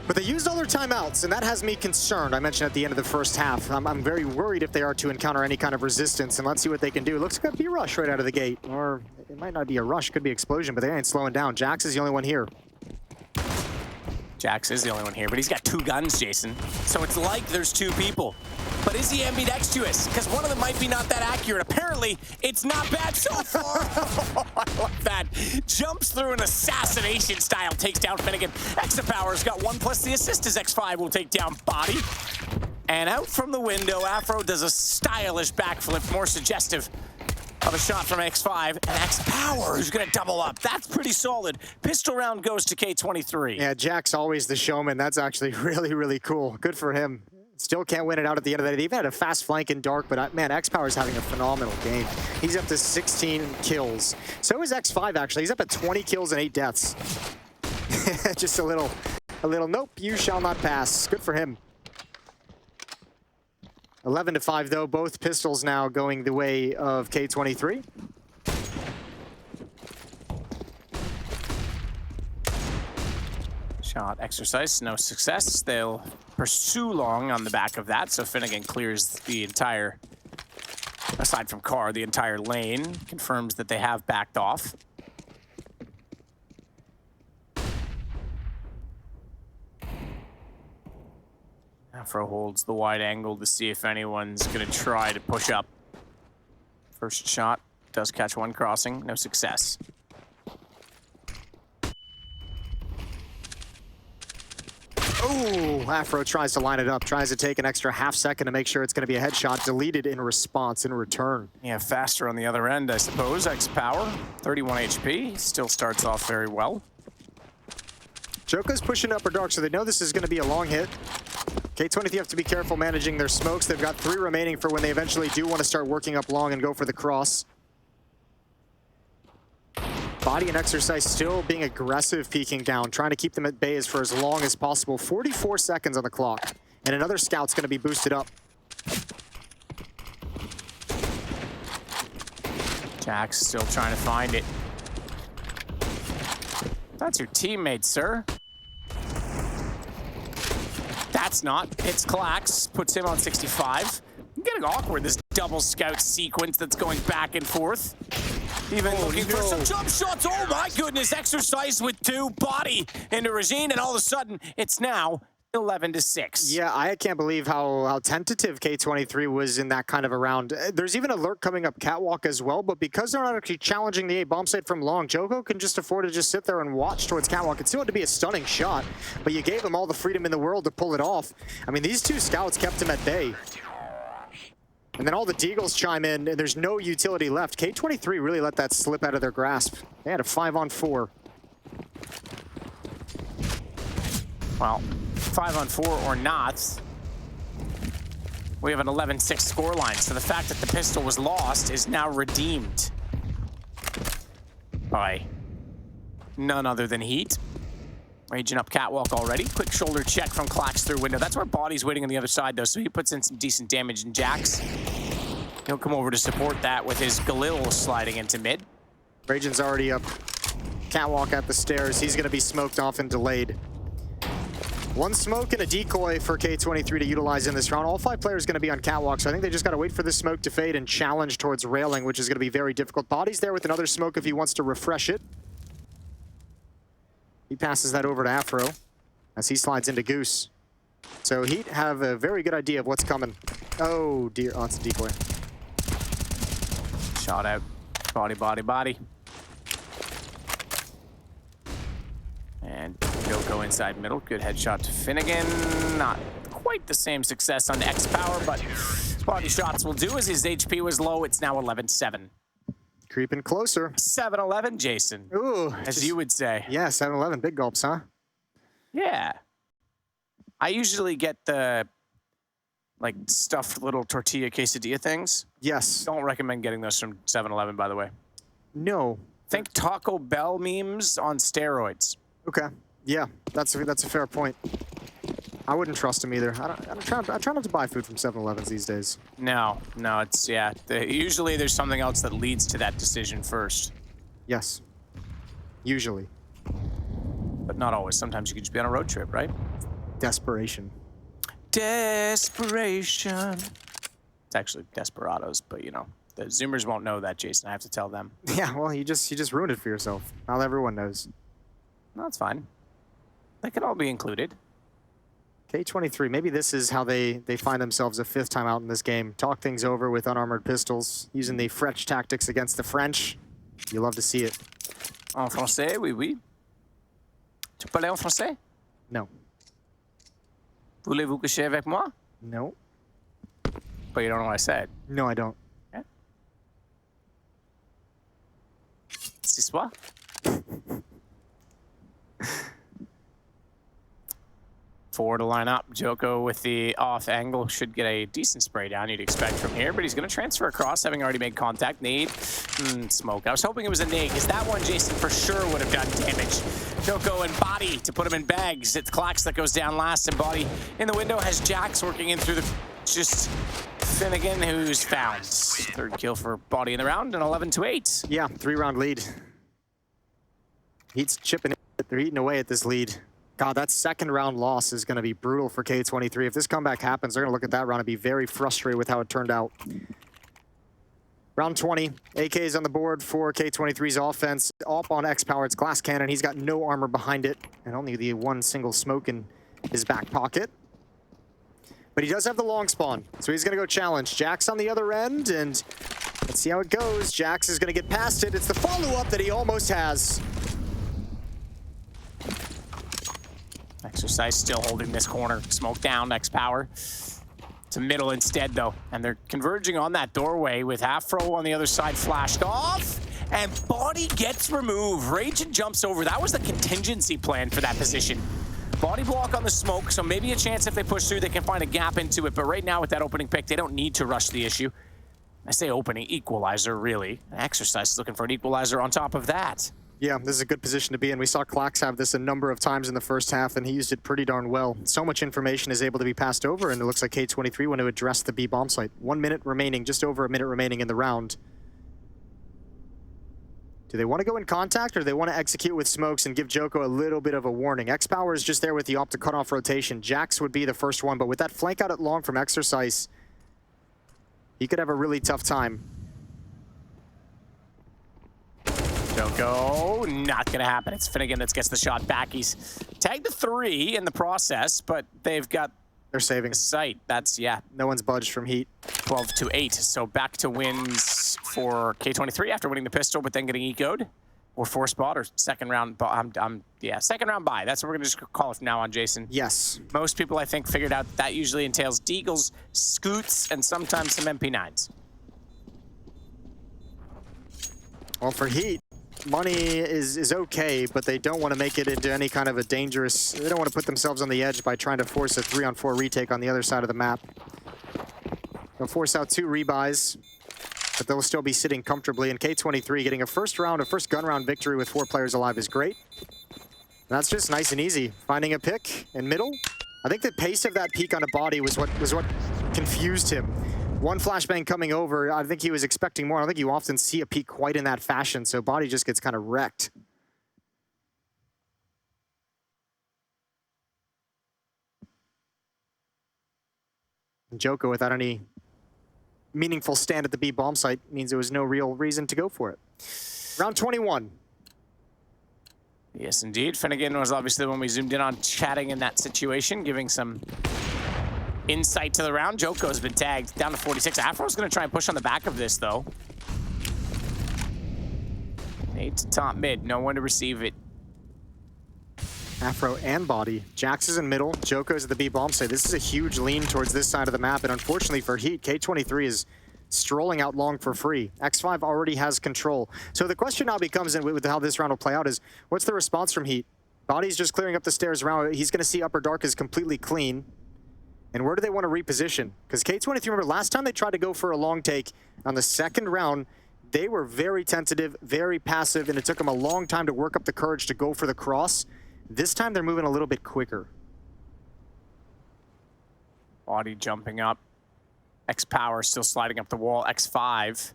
But they used all their timeouts, and that has me concerned. I mentioned at the end of the first half. I'm very worried if they are to encounter any kind of resistance, and let's see what they can do. Looks like it could be a rush right out of the gate. Or it might not be a rush, could be explosion, but they ain't slowing down. JACKZ is the only one here. JACKZ is the only one here, but he's got 2 guns, Jason. So it's like there's 2 people. But is he ambidextrous? Because one of them might be not that accurate. Apparently, it's not bad so far. I love that. Jumps through an assassination style, takes down Finnegan. xsepower's got 1 plus the assist as X5 will take down Body. And out from the window, Afro does a stylish backflip, more suggestive of a shot from X5, and xsepower is going to double up. That's pretty solid. Pistol round goes to K23. Yeah, Jack's always the showman. That's actually really, really cool. Good for him. Still can't win it out at the end of the day. They even had a fast flank in dark, but man, xsepower is having a phenomenal game. He's up to 16 kills. So is X5, actually. He's up at 20 kills and 8 deaths. Just a little, nope, you shall not pass. Good for him. 11-5, though. Both pistols now going the way of K23. Shot exercise, no success. They'll pursue long on the back of that, so Finnegan clears the entire, aside from car, the entire lane, confirms that they have backed off. Afro holds the wide angle to see if anyone's going to try to push up. First shot does catch one crossing, no success. Oh, Afro tries to line it up, tries to take an extra half second to make sure it's going to be a headshot, deleted in response, in return. Yeah, faster on the other end, I suppose. xsepower, 31 HP, still starts off very well. Djoko's pushing upper dark, so they know this is going to be a long hit. K23 have to be careful managing their smokes. They've got 3 remaining for when they eventually do want to start working up long and go for the cross. Body and exercise still being aggressive, peeking down, trying to keep them at bay for as long as possible. 44 seconds on the clock, and another scout's going to be boosted up. Jack's still trying to find it. That's your teammate, sir. That's not. It's clax. Puts him on 65. Getting awkward, this double scout sequence that's going back and forth. Even looking for some jump shots. Oh my goodness, exercise with 2, Body into Regine, and all of a sudden, it's now 11-6. Yeah, I can't believe how tentative K23 was in that kind of a round. There's even a lurk coming up catwalk as well, but because they're not actually challenging the A bomb site from long, Djoko can just afford to just sit there and watch towards catwalk. It still had to be a stunning shot, but you gave him all the freedom in the world to pull it off. I mean, these 2 scouts kept him at bay. And then all the Deagles chime in, and there's no utility left. K23 really let that slip out of their grasp. They had a 5-on-4. Well, 5-on-4 or not, we have an 11-6 scoreline. So the fact that the pistol was lost is now redeemed by none other than HEET. Raging up catwalk already. Quick shoulder check from clax through window. That's where Body's waiting on the other side, though, so he puts in some decent damage in JACKZ. He'll come over to support that with his Galil sliding into mid. Raging's already up catwalk at the stairs. He's going to be smoked off and delayed. 1 smoke and a decoy for K23 to utilize in this round. All 5 players going to be on catwalk, so I think they just got to wait for the smoke to fade and challenge towards railing, which is going to be very difficult. Body's there with another smoke if he wants to refresh it. He passes that over to Afro as he slides into Goose. So HEET have a very good idea of what's coming. Oh dear, oh, it's a decoy. Shot out. Body, body, body. And Djoko inside middle. Good headshot to Finnegan. Not quite the same success on xsepower, but body shots will do as his HP was low. It's now 11-7. Creeping closer. 7-11, Jason. Ooh. As you would say. Yeah, 7-11. Big gulps, huh? Yeah. I usually get the like stuffed little tortilla quesadilla things. Yes. Don't recommend getting those from 7-Eleven, by the way. No. Think Taco Bell memes on steroids. Okay. Yeah, that's a fair point. I wouldn't trust them either. I try not to buy food from 7-Elevens these days. No, it's, yeah. Usually there's something else that leads to that decision first. Yes. Usually. But not always. Sometimes you could just be on a road trip, right? Desperation. Desperation. It's actually Desperados, but you know, the Zoomers won't know that, Jason. I have to tell them. Yeah, well, you just ruined it for yourself. Now everyone knows. No, that's fine. They can all be included. K23, maybe this is how they find themselves a 5th time out in this game. Talk things over with unarmored pistols, using the French tactics against the French. You love to see it. En français, oui, oui. Tu parles en français? No. Voulez-vous coucher avec moi? No. But you don't know what I said. No, I don't. Okay. Ce soir? Four to line up. Djoko with the off angle should get a decent spray down you'd expect from here, but he's going to transfer across, having already made contact. Nade. Smoke. I was hoping it was a nade, because that one, Jason, for sure would have done damage. Djoko and Body to put him in bags. It's Clax that goes down last, and Body in the window has JACKZ working in through the... Just Finnegan, who's found. 3rd kill for Body in the round, and 11-8. Yeah, 3-round lead. Heat's chipping it. They're eating away at this lead. God, that 2nd round loss is going to be brutal for K23. If this comeback happens, they're going to look at that round and be very frustrated with how it turned out. Round 20, AK's on the board for K23's offense. Up on xsepower, it's Glass Cannon. He's got no armor behind it, and only the one single smoke in his back pocket. But he does have the long spawn, so he's going to go challenge. JACKZ on the other end, and let's see how it goes. JACKZ is going to get past it. It's the follow-up that he almost has. Exercise still holding this corner. Smoke down, xsepower. To middle instead, though. And they're converging on that doorway with Afro on the other side flashed off. And Body gets removed. Raging jumps over. That was the contingency plan for that position. Body block on the smoke, so maybe a chance if they push through, they can find a gap into it. But right now with that opening pick, they don't need to rush the issue. I say opening, equalizer, really. Exercise is looking for an equalizer on top of that. Yeah, this is a good position to be in. We saw Clax have this a number of times in the first half, and he used it pretty darn well. So much information is able to be passed over, and it looks like K23 want to address the B bomb site. 1 minute remaining, just over a minute remaining in the round. Do they want to go in contact, or do they want to execute with smokes and give Djoko a little bit of a warning? xsepower is just there with the op to cut off rotation. JACKZ would be the first one, but with that flank out at long from Exercise, he could have a really tough time. Djoko, not gonna happen. It's Finnegan that gets the shot back. He's tagged to 3 in the process, but they've got They're saving. the sight. That's, yeah, No one's budged from Heat. 12-8. So back to wins for K23 after winning the pistol, but then getting eco'd. Or 4 spot, or second round, yeah, second round bye. That's what we're gonna just call it from now on, Jason. Yes. Most people, I think, figured out that usually entails deagles, scoots, and sometimes some MP9s. Well, for Heat, money is okay, but they don't want to make it into any kind of a dangerous... They don't want to put themselves on the edge by trying to force a 3-on-4 retake on the other side of the map. They'll force out 2 rebuys, but they'll still be sitting comfortably. And K23 getting a first gun round victory with 4 players alive is great. And that's just nice and easy. Finding a pick in middle. I think the pace of that peek on a Body was what confused him. 1 flashbang coming over, I think he was expecting more. I don't think you often see a peek quite in that fashion, so Body just gets kind of wrecked. And Djoko, without any meaningful stand at the B bomb site, means there was no real reason to go for it. Round 21. Yes, indeed. Finnegan was obviously the one we zoomed in on chatting in that situation, giving some insight to the round. Djoko's been tagged down to 46. Afro's going to try and push on the back of this, though. 8 to top mid. No one to receive it. Afro and Body. JACKZ is in middle. Djoko's at the B bomb site. This is a huge lean towards this side of the map, and unfortunately for Heat, K23 is strolling out long for free. X5 already has control. So the question now becomes, and with how this round will play out, is what's the response from Heat? Body's just clearing up the stairs around. He's going to see Upper Dark is completely clean. And where do they want to reposition? Because K23, remember, last time they tried to go for a long take on the second round, they were very tentative, very passive, and it took them a long time to work up the courage to go for the cross. This time they're moving a little bit quicker. Body jumping up. xsepower still sliding up the wall. X5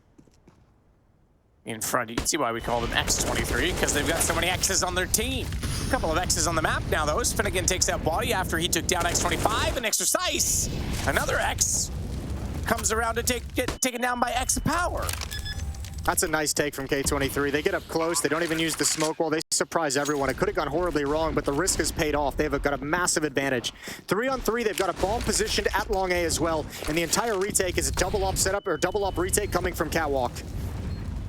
in front. You can see why we call them X23, because they've got so many X's on their team. A couple of X's on the map now, though. Finnegan takes that body after he took down X25, and Exercise, another X, comes around to get taken down by xsepower. That's a nice take from K23. They get up close. They don't even use the smoke wall. They surprise everyone. It could have gone horribly wrong, but the risk has paid off. They've got a massive advantage. 3-on-3, they've got a bomb positioned at long A as well, and the entire retake is a double op setup, or double op retake coming from Catwalk.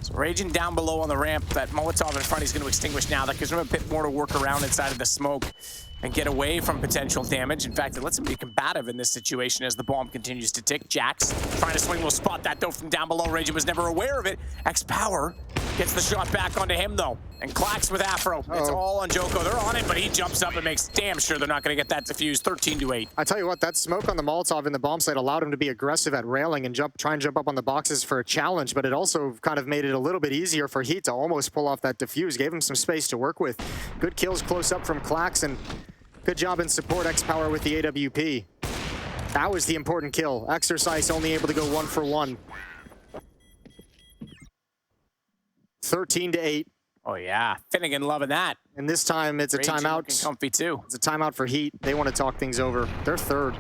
So raging down below on the ramp, that Molotov in front he's going to extinguish now. That gives him a bit more to work around inside of the smoke and get away from potential damage. In fact, it lets him be combative in this situation as the bomb continues to tick. JACKZ trying to swing, will spot that though from down below. Raging was never aware of it. xsepower gets the shot back onto him though. And clax with Afro. It's all on Djoko. They're on it, but he jumps up and makes damn sure they're not going to get that defused. 13-8. I tell you what, that smoke on the Molotov in the bomb site allowed him to be aggressive at railing and try and jump up on the boxes for a challenge, but it also kind of made it a little bit easier for HEET to almost pull off that defuse. Gave him some space to work with. Good kills close up from clax, and good job in support xsepower with the AWP. That was the important kill. Exercise only able to go 1 for 1. 13-8. Oh yeah, Finnegan loving that. And this time it's a Raging timeout. looking comfy too. It's a timeout for HEET. They want to talk things over. They're third.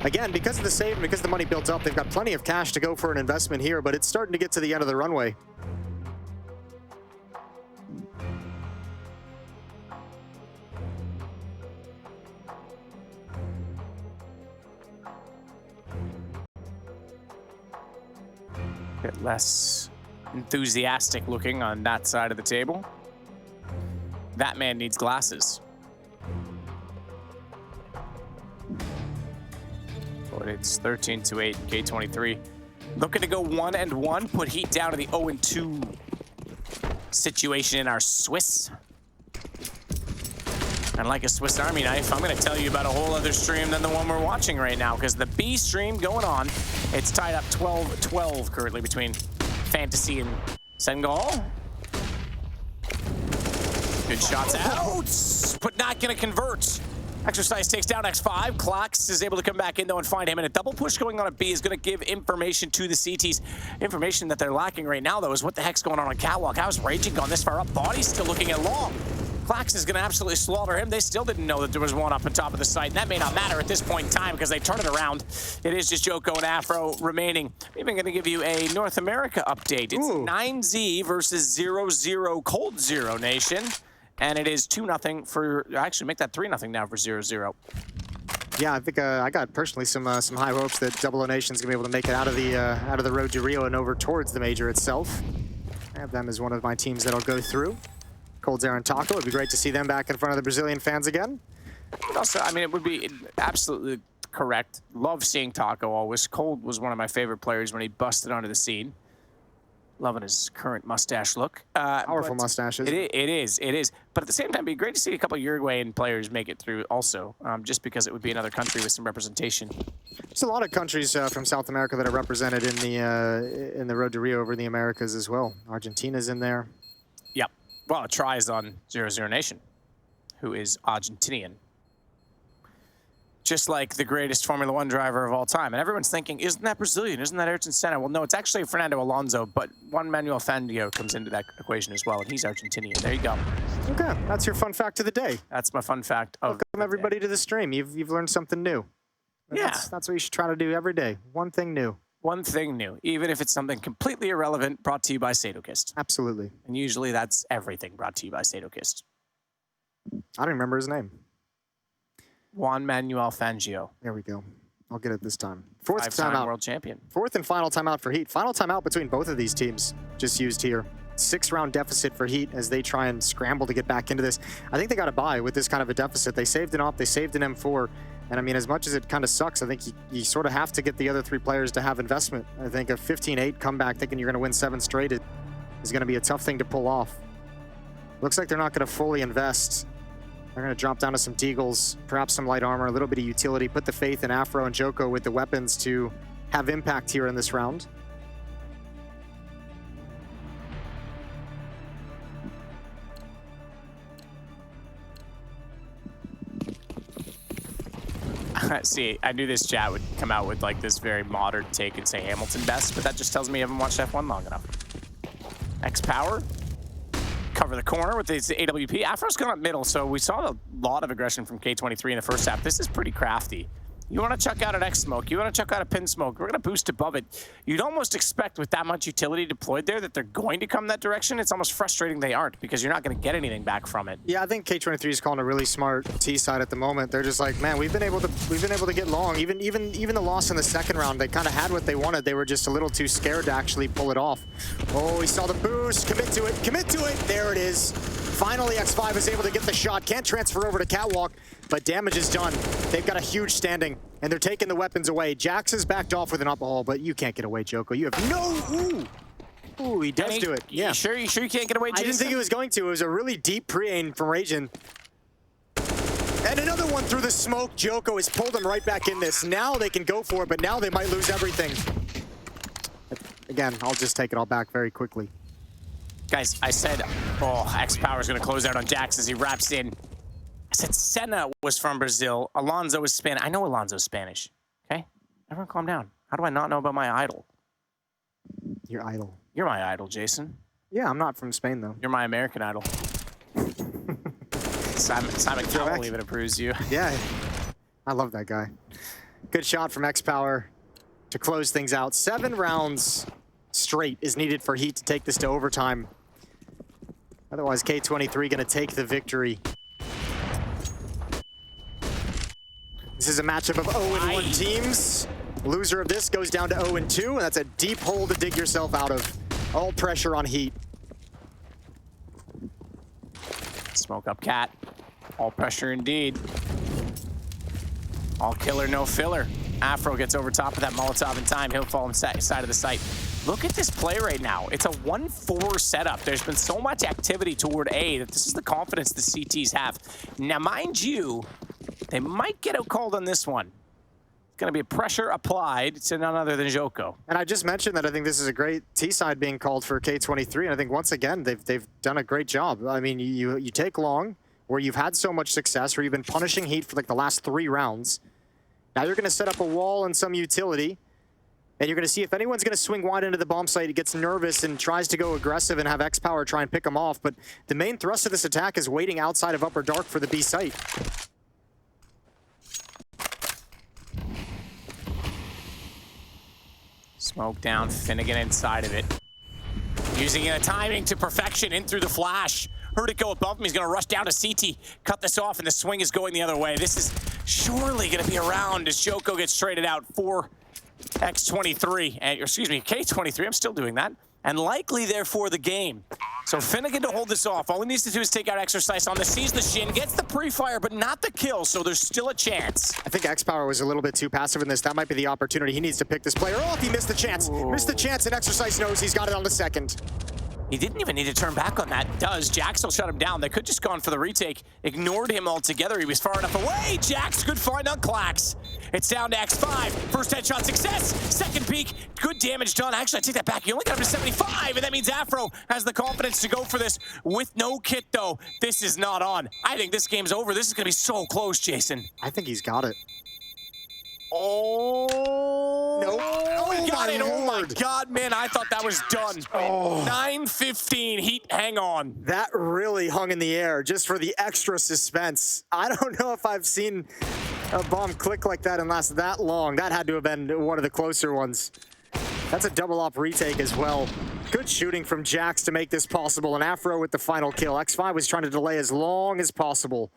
Again, because of the save, because the money built up, they've got plenty of cash to go for an investment here, but it's starting to get to the end of the runway. Bit less enthusiastic looking on that side of the table. That man needs glasses. But it's 13-8, K23. Looking to go 1-1, put HEET down to the 0-2 situation in our Swiss. And like a Swiss Army knife, I'm going to tell you about a whole other stream than the one we're watching right now, because the B stream going on, it's tied up 12-12 currently between Fantasy and Senegal. Good shots out, but not going to convert. Exercise takes down X5. Clax is able to come back in though and find him, and a double push going on at B is going to give information to the CTs. Information that they're lacking right now though is what the heck's going on Catwalk. How's Raging gone this far up? Body's still looking at long. Clax is going to absolutely slaughter him. They still didn't know that there was one up on top of the site, and that may not matter at this point in time because they turn it around. It is just Djoko and Afro remaining. I'm even going to give you a North America update. It's 9Z versus 0-0 Cold Zero Nation, and it is 2-0 for, actually make that 3-0 now for 0-0. Yeah, I think I got personally some high hopes that Double O Nation's gonna be able to make it out of the road to Rio and over towards the major itself. I have them as one of my teams that'll go through. Cold Zero and Taco, it'd be great to see them back in front of the Brazilian fans again. But also, I mean, it would be absolutely correct. Love seeing Taco always. Cold was one of my favorite players when he busted onto the scene. Loving his current mustache look. Powerful mustaches. It is. But at the same time, it'd be great to see a couple of Uruguayan players make it through also, just because it would be another country with some representation. There's a lot of countries from South America that are represented in the road to Rio over the Americas as well. Argentina's in there. Yep. Well, it tries on 0-0 Nation, who is Argentinian. Just like the greatest Formula One driver of all time. And everyone's thinking, isn't that Brazilian? Isn't that Ayrton Senna? Well, no, it's actually Fernando Alonso, but Juan Manuel Fangio comes into that equation as well, and he's Argentinian. There you go. Okay, that's your fun fact of the day. That's my fun fact of Welcome everybody to the stream. You've learned something new. Yeah. That's what you should try to do every day. One thing new. One thing new, even if it's something completely irrelevant, brought to you by Sadokist. Absolutely. And usually that's everything brought to you by Sadokist. I don't remember his name. Juan Manuel Fangio. There we go. I'll get it this time. Fourth Five-time timeout. world champion. Fourth and final timeout for HEET. Final timeout between both of these teams just used here. 6-round deficit for HEET as they try and scramble to get back into this. I think they got to buy with this kind of a deficit. They saved an op, they saved an M4. And I mean, as much as it kind of sucks, I think you sort of have to get the other three players to have investment. I think a 15-8 comeback thinking you're going to win 7 straight is going to be a tough thing to pull off. Looks like they're not going to fully invest They're going to drop down to some deagles, perhaps some light armor, a little bit of utility, put the faith in Afro and Djoko with the weapons to have impact here in this round. See, I knew this chat would come out with like this very modern take and say Hamilton best, but that just tells me you haven't watched F1 long enough. xsepower, cover the corner with his AWP. Afro's gone up middle, so we saw a lot of aggression from K23 in the first half. This is pretty crafty. You want to chuck out an X smoke, you want to chuck out a pin smoke, we're going to boost above it. You'd almost expect with that much utility deployed there that they're going to come that direction. It's almost frustrating they aren't because you're not going to get anything back from it. Yeah, I think K23 is calling a really smart T side at the moment. They're just like, man, we've been able to get long. Even the loss in the second round, they kind of had what they wanted. They were just a little too scared to actually pull it off. Oh, he saw the boost. Commit to it. Commit to it. There it is. Finally, X5 is able to get the shot. Can't transfer over to Catwalk, but damage is done. They've got a huge standing, and they're taking the weapons away. JACKZ is backed off with an up haul, but you can't get away, Djoko. You have no... Ooh, he does do it. Yeah. You sure you can't get away, Jason? I didn't think he was going to. It was a really deep pre-aim from Ragin. And another one through the smoke. Djoko has pulled him right back in this. Now they can go for it, but now they might lose everything. Again, I'll just take it all back very quickly. Guys, I said, oh, xsepower is going to close out on JACKZ as he wraps in. I said Senna was from Brazil. Alonso was Spanish. I know Alonso's Spanish, okay? Everyone calm down. How do I not know about my idol? Your idol. You're my idol, Jason. Yeah, I'm not from Spain, though. You're my American idol. Simon Cowell even approves you. Yeah, I love that guy. Good shot from xsepower to close things out. 7 rounds straight is needed for HEET to take this to overtime. Otherwise, K23 going to take the victory. This is a matchup of 0-1 teams. Loser of this goes down to 0-2, and that's a deep hole to dig yourself out of. All pressure on HEET. Smoke up cat. All pressure indeed. All killer, no filler. Afro gets over top of that Molotov in time. He'll fall inside of the site. Look at this play right now. It's a 1-4 setup. There's been so much activity toward A that this is the confidence the CTs have. Now, mind you, they might get out called on this one. It's going to be a pressure applied to none other than Djoko. And I just mentioned that I think this is a great T-side being called for K23, and I think once again, they've done a great job. I mean, you take long, where you've had so much success, where you've been punishing HEET for like the last 3 rounds. Now you're going to set up a wall and some utility, and you're going to see if anyone's going to swing wide into the bomb site, he gets nervous and tries to go aggressive and have xsepower try and pick him off. But the main thrust of this attack is waiting outside of Upper Dark for the B site. Smoke down, Finnegan inside of it. Using a timing to perfection in through the flash. Heard it go above him, he's gonna rush down to CT, cut this off, and the swing is going the other way. This is surely gonna be around as Djoko gets traded out for X23, and, excuse me, K23, I'm still doing that. And likely, therefore, the game. So Finnegan to hold this off. All he needs to do is take out Exercise on the sees the shin, gets the pre-fire, but not the kill, so there's still a chance. I think xsepower was a little bit too passive in this. That might be the opportunity. He needs to pick this player off. He missed the chance. Whoa. Missed the chance, and Exercise knows he's got it on the second. He didn't even need to turn back on that. Does. JACKZ will shut him down. They could just gone for the retake. Ignored him altogether. He was far enough away. JACKZ, good find on clax. It's down to X5. First headshot success. Second peek. Good damage done. Actually, I take that back. He only got up to 75, and that means Afro has the confidence to go for this with no kit, though. This is not on. I think this game's over. This is going to be so close, Jason. I think he's got it. Oh, no. Oh, he got it. Oh, my Lord. God, man. I thought that was done. Oh. 9:15. HEET, hang on. That really hung in the air just for the extra suspense. I don't know if I've seen a bomb click like that and last that long. That had to have been one of the closer ones. That's a double op retake as well. Good shooting from JACKZ to make this possible. And Afro with the final kill. X5 was trying to delay as long as possible.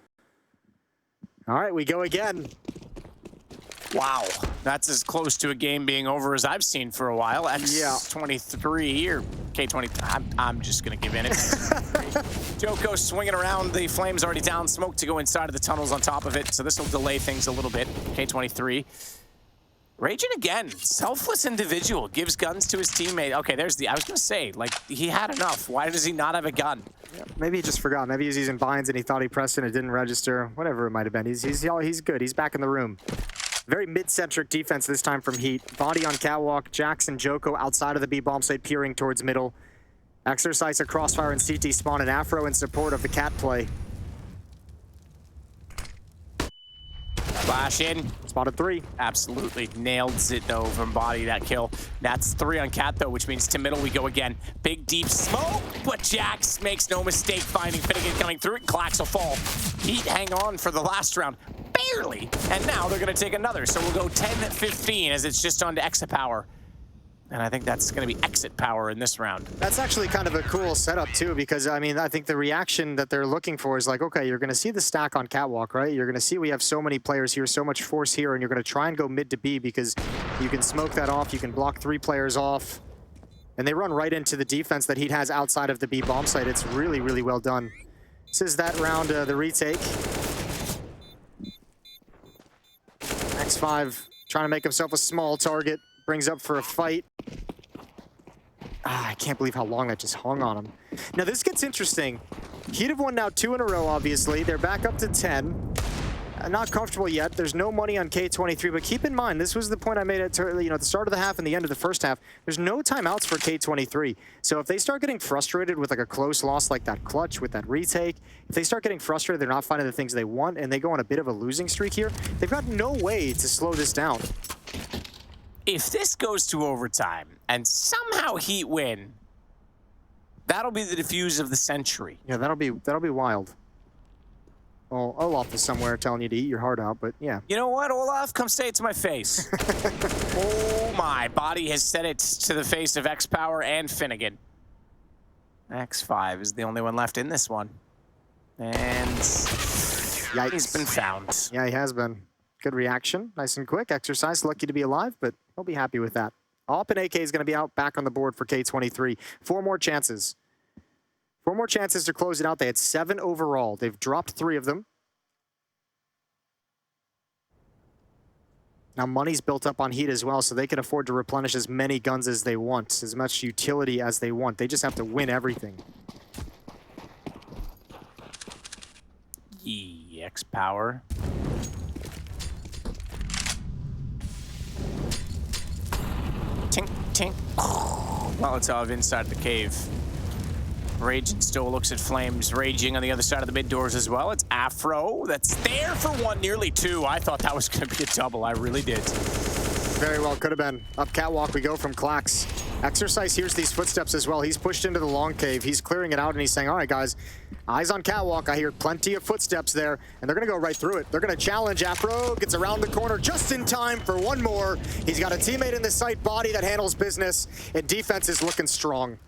All right, we go again. Wow, that's as close to a game being over as I've seen for a while. X23 or K23, I'm just gonna give in it. Djoko swinging around, the flame's already down, smoke to go inside of the tunnels on top of it, so this will delay things a little bit. K23 Raging again, selfless individual, gives guns to his teammate. Okay, there's the, I was gonna say, like, he had enough. Why does he not have a gun? Yeah, maybe he just forgot. Maybe he was using binds and he thought he pressed it and it didn't register. Whatever it might have been. He's good. He's back in the room. Very mid-centric defense this time from HEET. Body on catwalk, JACKZ and Djoko outside of the B bomb site, peering towards middle. Exercise a crossfire and CT spawn and Afro in support of the cat play. Flash in. Spotted 3. Absolutely nails it though from body, that kill. That's 3 on cat though, which means to middle we go again. Big deep smoke, but JACKZ makes no mistake finding Finnegan coming through it. Clax will fall. HEET hang on for the last round. Barely. And now they're gonna take another. So we'll go 10-15 as it's just on to xsepower. And I think that's going to be exit power in this round. That's actually kind of a cool setup too, because I mean, I think the reaction that they're looking for is like, okay, you're going to see the stack on catwalk, right? You're going to see we have so many players here, so much force here, and you're going to try and go mid to B because you can smoke that off, you can block 3 players off, and they run right into the defense that HEET has outside of the B bomb site. It's really, really well done. This is that round, the retake. X5 trying to make himself a small target. Brings up for a fight. I can't believe how long that just hung on him. Now this gets interesting. HEET have won now 2 in a row, obviously. They're back up to 10. Not comfortable yet. There's no money on K23, but keep in mind, this was the point I made at the start of the half and the end of the first half. There's no timeouts for K23. So if they start getting frustrated with like a close loss like that clutch with that retake, if they start getting frustrated, they're not finding the things they want, and they go on a bit of a losing streak here, they've got no way to slow this down. If this goes to overtime and somehow HEET win, that'll be the defuse of the century. Yeah, that'll be wild. Well, Olaf is somewhere telling you to eat your heart out, but yeah. You know what, Olaf? Come say it to my face. Oh my, body has said it to the face of xsepower and Finnegan. X5 is the only one left in this one. And Yikes. He's been found. Yeah, he has been. Good reaction, nice and quick. Exercise, lucky to be alive, but he'll be happy with that. Op and AK is going to be out back on the board for K23. 4 more chances. 4 more chances to close it out. They had 7 overall. They've dropped 3 of them. Now money's built up on HEET as well, so they can afford to replenish as many guns as they want, as much utility as they want. They just have to win everything. xsepower. Tink, tink. Molotov inside the cave. Raging still looks at Flames. Raging on the other side of the mid doors as well. It's Afro that's there for 1, nearly 2. I thought that was going to be a double. I really did. Very well, could have been. Up catwalk we go from Clax. Exercise hears these footsteps as well. He's pushed into the long cave. He's clearing it out and he's saying, all right, guys, eyes on catwalk. I hear plenty of footsteps there, and they're going to go right through it. They're going to challenge. Afro gets around the corner just in time for 1 more. He's got a teammate in the site, body that handles business, and defense is looking strong.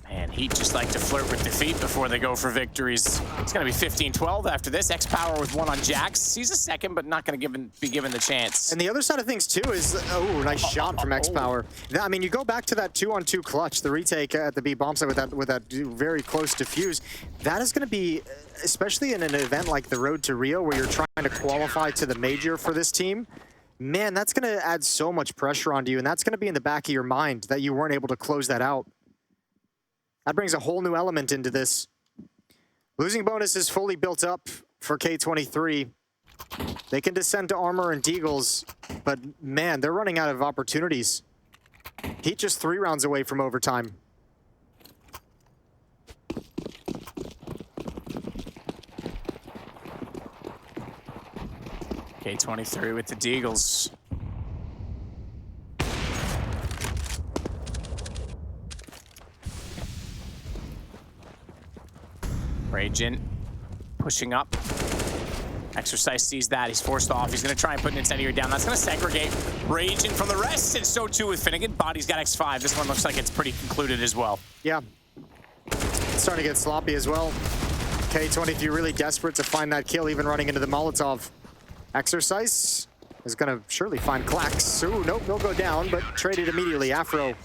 Man, HEET just like to flirt with defeat before they go for victories. It's going to be 15-12 after this. xsepower with 1 on JACKZ. He's a second, but not going to be given the chance. And the other side of things, too, is... Oh, nice shot from xsepower. I mean, you go back to that 2-on-2 clutch, the retake at the B bomb site with that very close defuse. That is going to be, especially in an event like the Road to Rio, where you're trying to qualify to the major for this team, man, that's going to add so much pressure onto you, and that's going to be in the back of your mind that you weren't able to close that out. That brings a whole new element into this. Losing bonus is fully built up for K23. They can descend to RMR and Deagles, but man, they're running out of opportunities. HEET just 3 rounds away from overtime. K23 with the Deagles. Raging, pushing up. Exercise sees that. He's forced off. He's going to try and put an incendiary down. That's going to segregate Raging from the rest, and so too with Finnegan. Body's got X5. This one looks like it's pretty concluded as well. Yeah. It's starting to get sloppy as well. K23 really desperate to find that kill, even running into the Molotov. Exercise is going to surely find clax. Ooh, nope, they'll go down, but traded immediately. Afro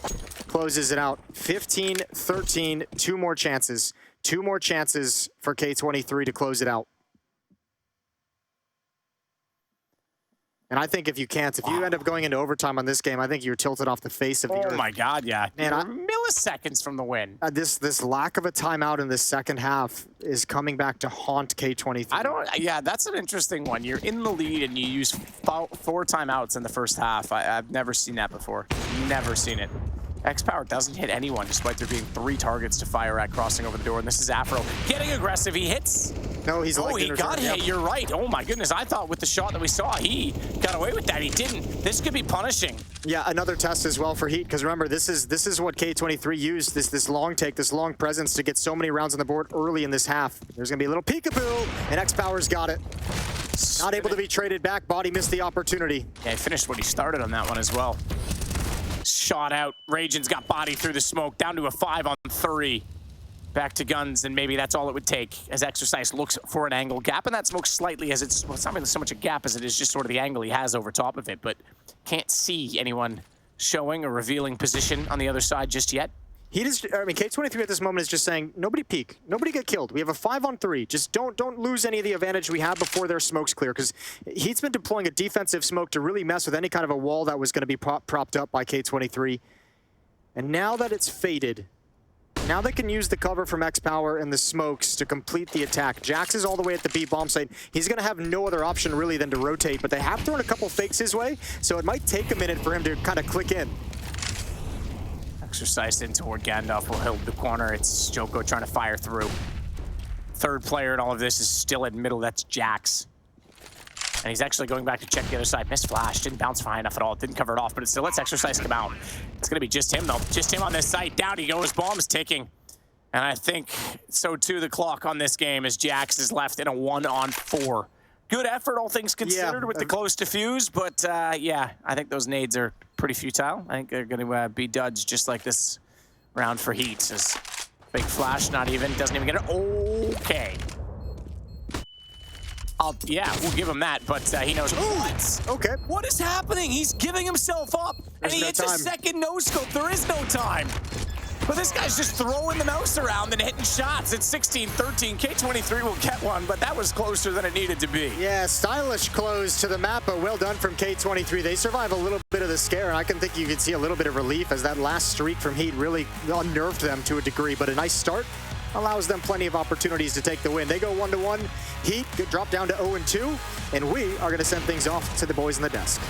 closes it out. 15-13, 2 more chances. 2 more chances for K23 to close it out. And I think if you end up going into overtime on this game, I think you're tilted off the face of the earth. Oh my God, yeah. Man, You're milliseconds from the win. This lack of a timeout in the second half is coming back to haunt K23. Yeah, that's an interesting one. You're in the lead and you use 4 timeouts in the first half. I've never seen that before. Never seen it. xsepower doesn't hit anyone despite there being 3 targets to fire at crossing over the door. And this is Afro getting aggressive. He hits. No, he's he got hit. You're right. Oh my goodness. I thought with the shot that we saw, he got away with that. He didn't. This could be punishing. Yeah, another test as well for HEET, because remember, this is what K23 used, this long take, this long presence to get so many rounds on the board early in this half. There's going to be a little peekaboo, and xsepower's got it. Not able to be traded back. Body missed the opportunity. Yeah, he finished what he started on that one as well. Shot out. Raging's got body through the smoke, down to a 5 on 3. Back to guns, and maybe that's all it would take as xsepower looks for an angle gap, and that smoke slightly as it's not really so much a gap as it is just sort of the angle he has over top of it, but can't see anyone showing or revealing position on the other side just yet. K23 at this moment is just saying, nobody peek, nobody get killed. We have a 5 on 3. Just don't lose any of the advantage we have before their smoke's clear, because HEET's been deploying a defensive smoke to really mess with any kind of a wall that was going to be propped up by K23. And now that it's faded, now they can use the cover from xsepower and the smokes to complete the attack. JACKZ is all the way at the B bomb site. He's going to have no other option really than to rotate, but they have thrown a couple fakes his way, so it might take a minute for him to kind of click in. Exercise in toward Gandalf will hold the corner. It's Djoko trying to fire through. Third player in all of this is still in middle. That's JACKZ. And he's actually going back to check the other side. Missed flash, didn't bounce high enough at all. Didn't cover it off, but it still lets Exercise come out. It's gonna be just him though. Just him on this site. Down he goes, bomb's ticking. And I think so too the clock on this game as JACKZ is left in a 1-on-4. Good effort, all things considered, with the close defuse, but yeah, I think those nades are pretty futile. I think they're gonna be duds just like this round for HEET. As big flash, not even, doesn't even get it. Okay. Yeah, we'll give him that, but he knows. What? Okay. What is happening? He's giving himself up, and he hits a second no-scope. There is no time. But this guy's just throwing the mouse around and hitting shots. It's 16-13. K23 will get one, but that was closer than it needed to be. Yeah, stylish close to the map, but well done from K23. They survive a little bit of the scare, and I can think you could see a little bit of relief as that last streak from HEET really unnerved them to a degree, but a nice start allows them plenty of opportunities to take the win. They go 1-1. HEET drop down to 0-2, and we are going to send things off to the boys in the desk.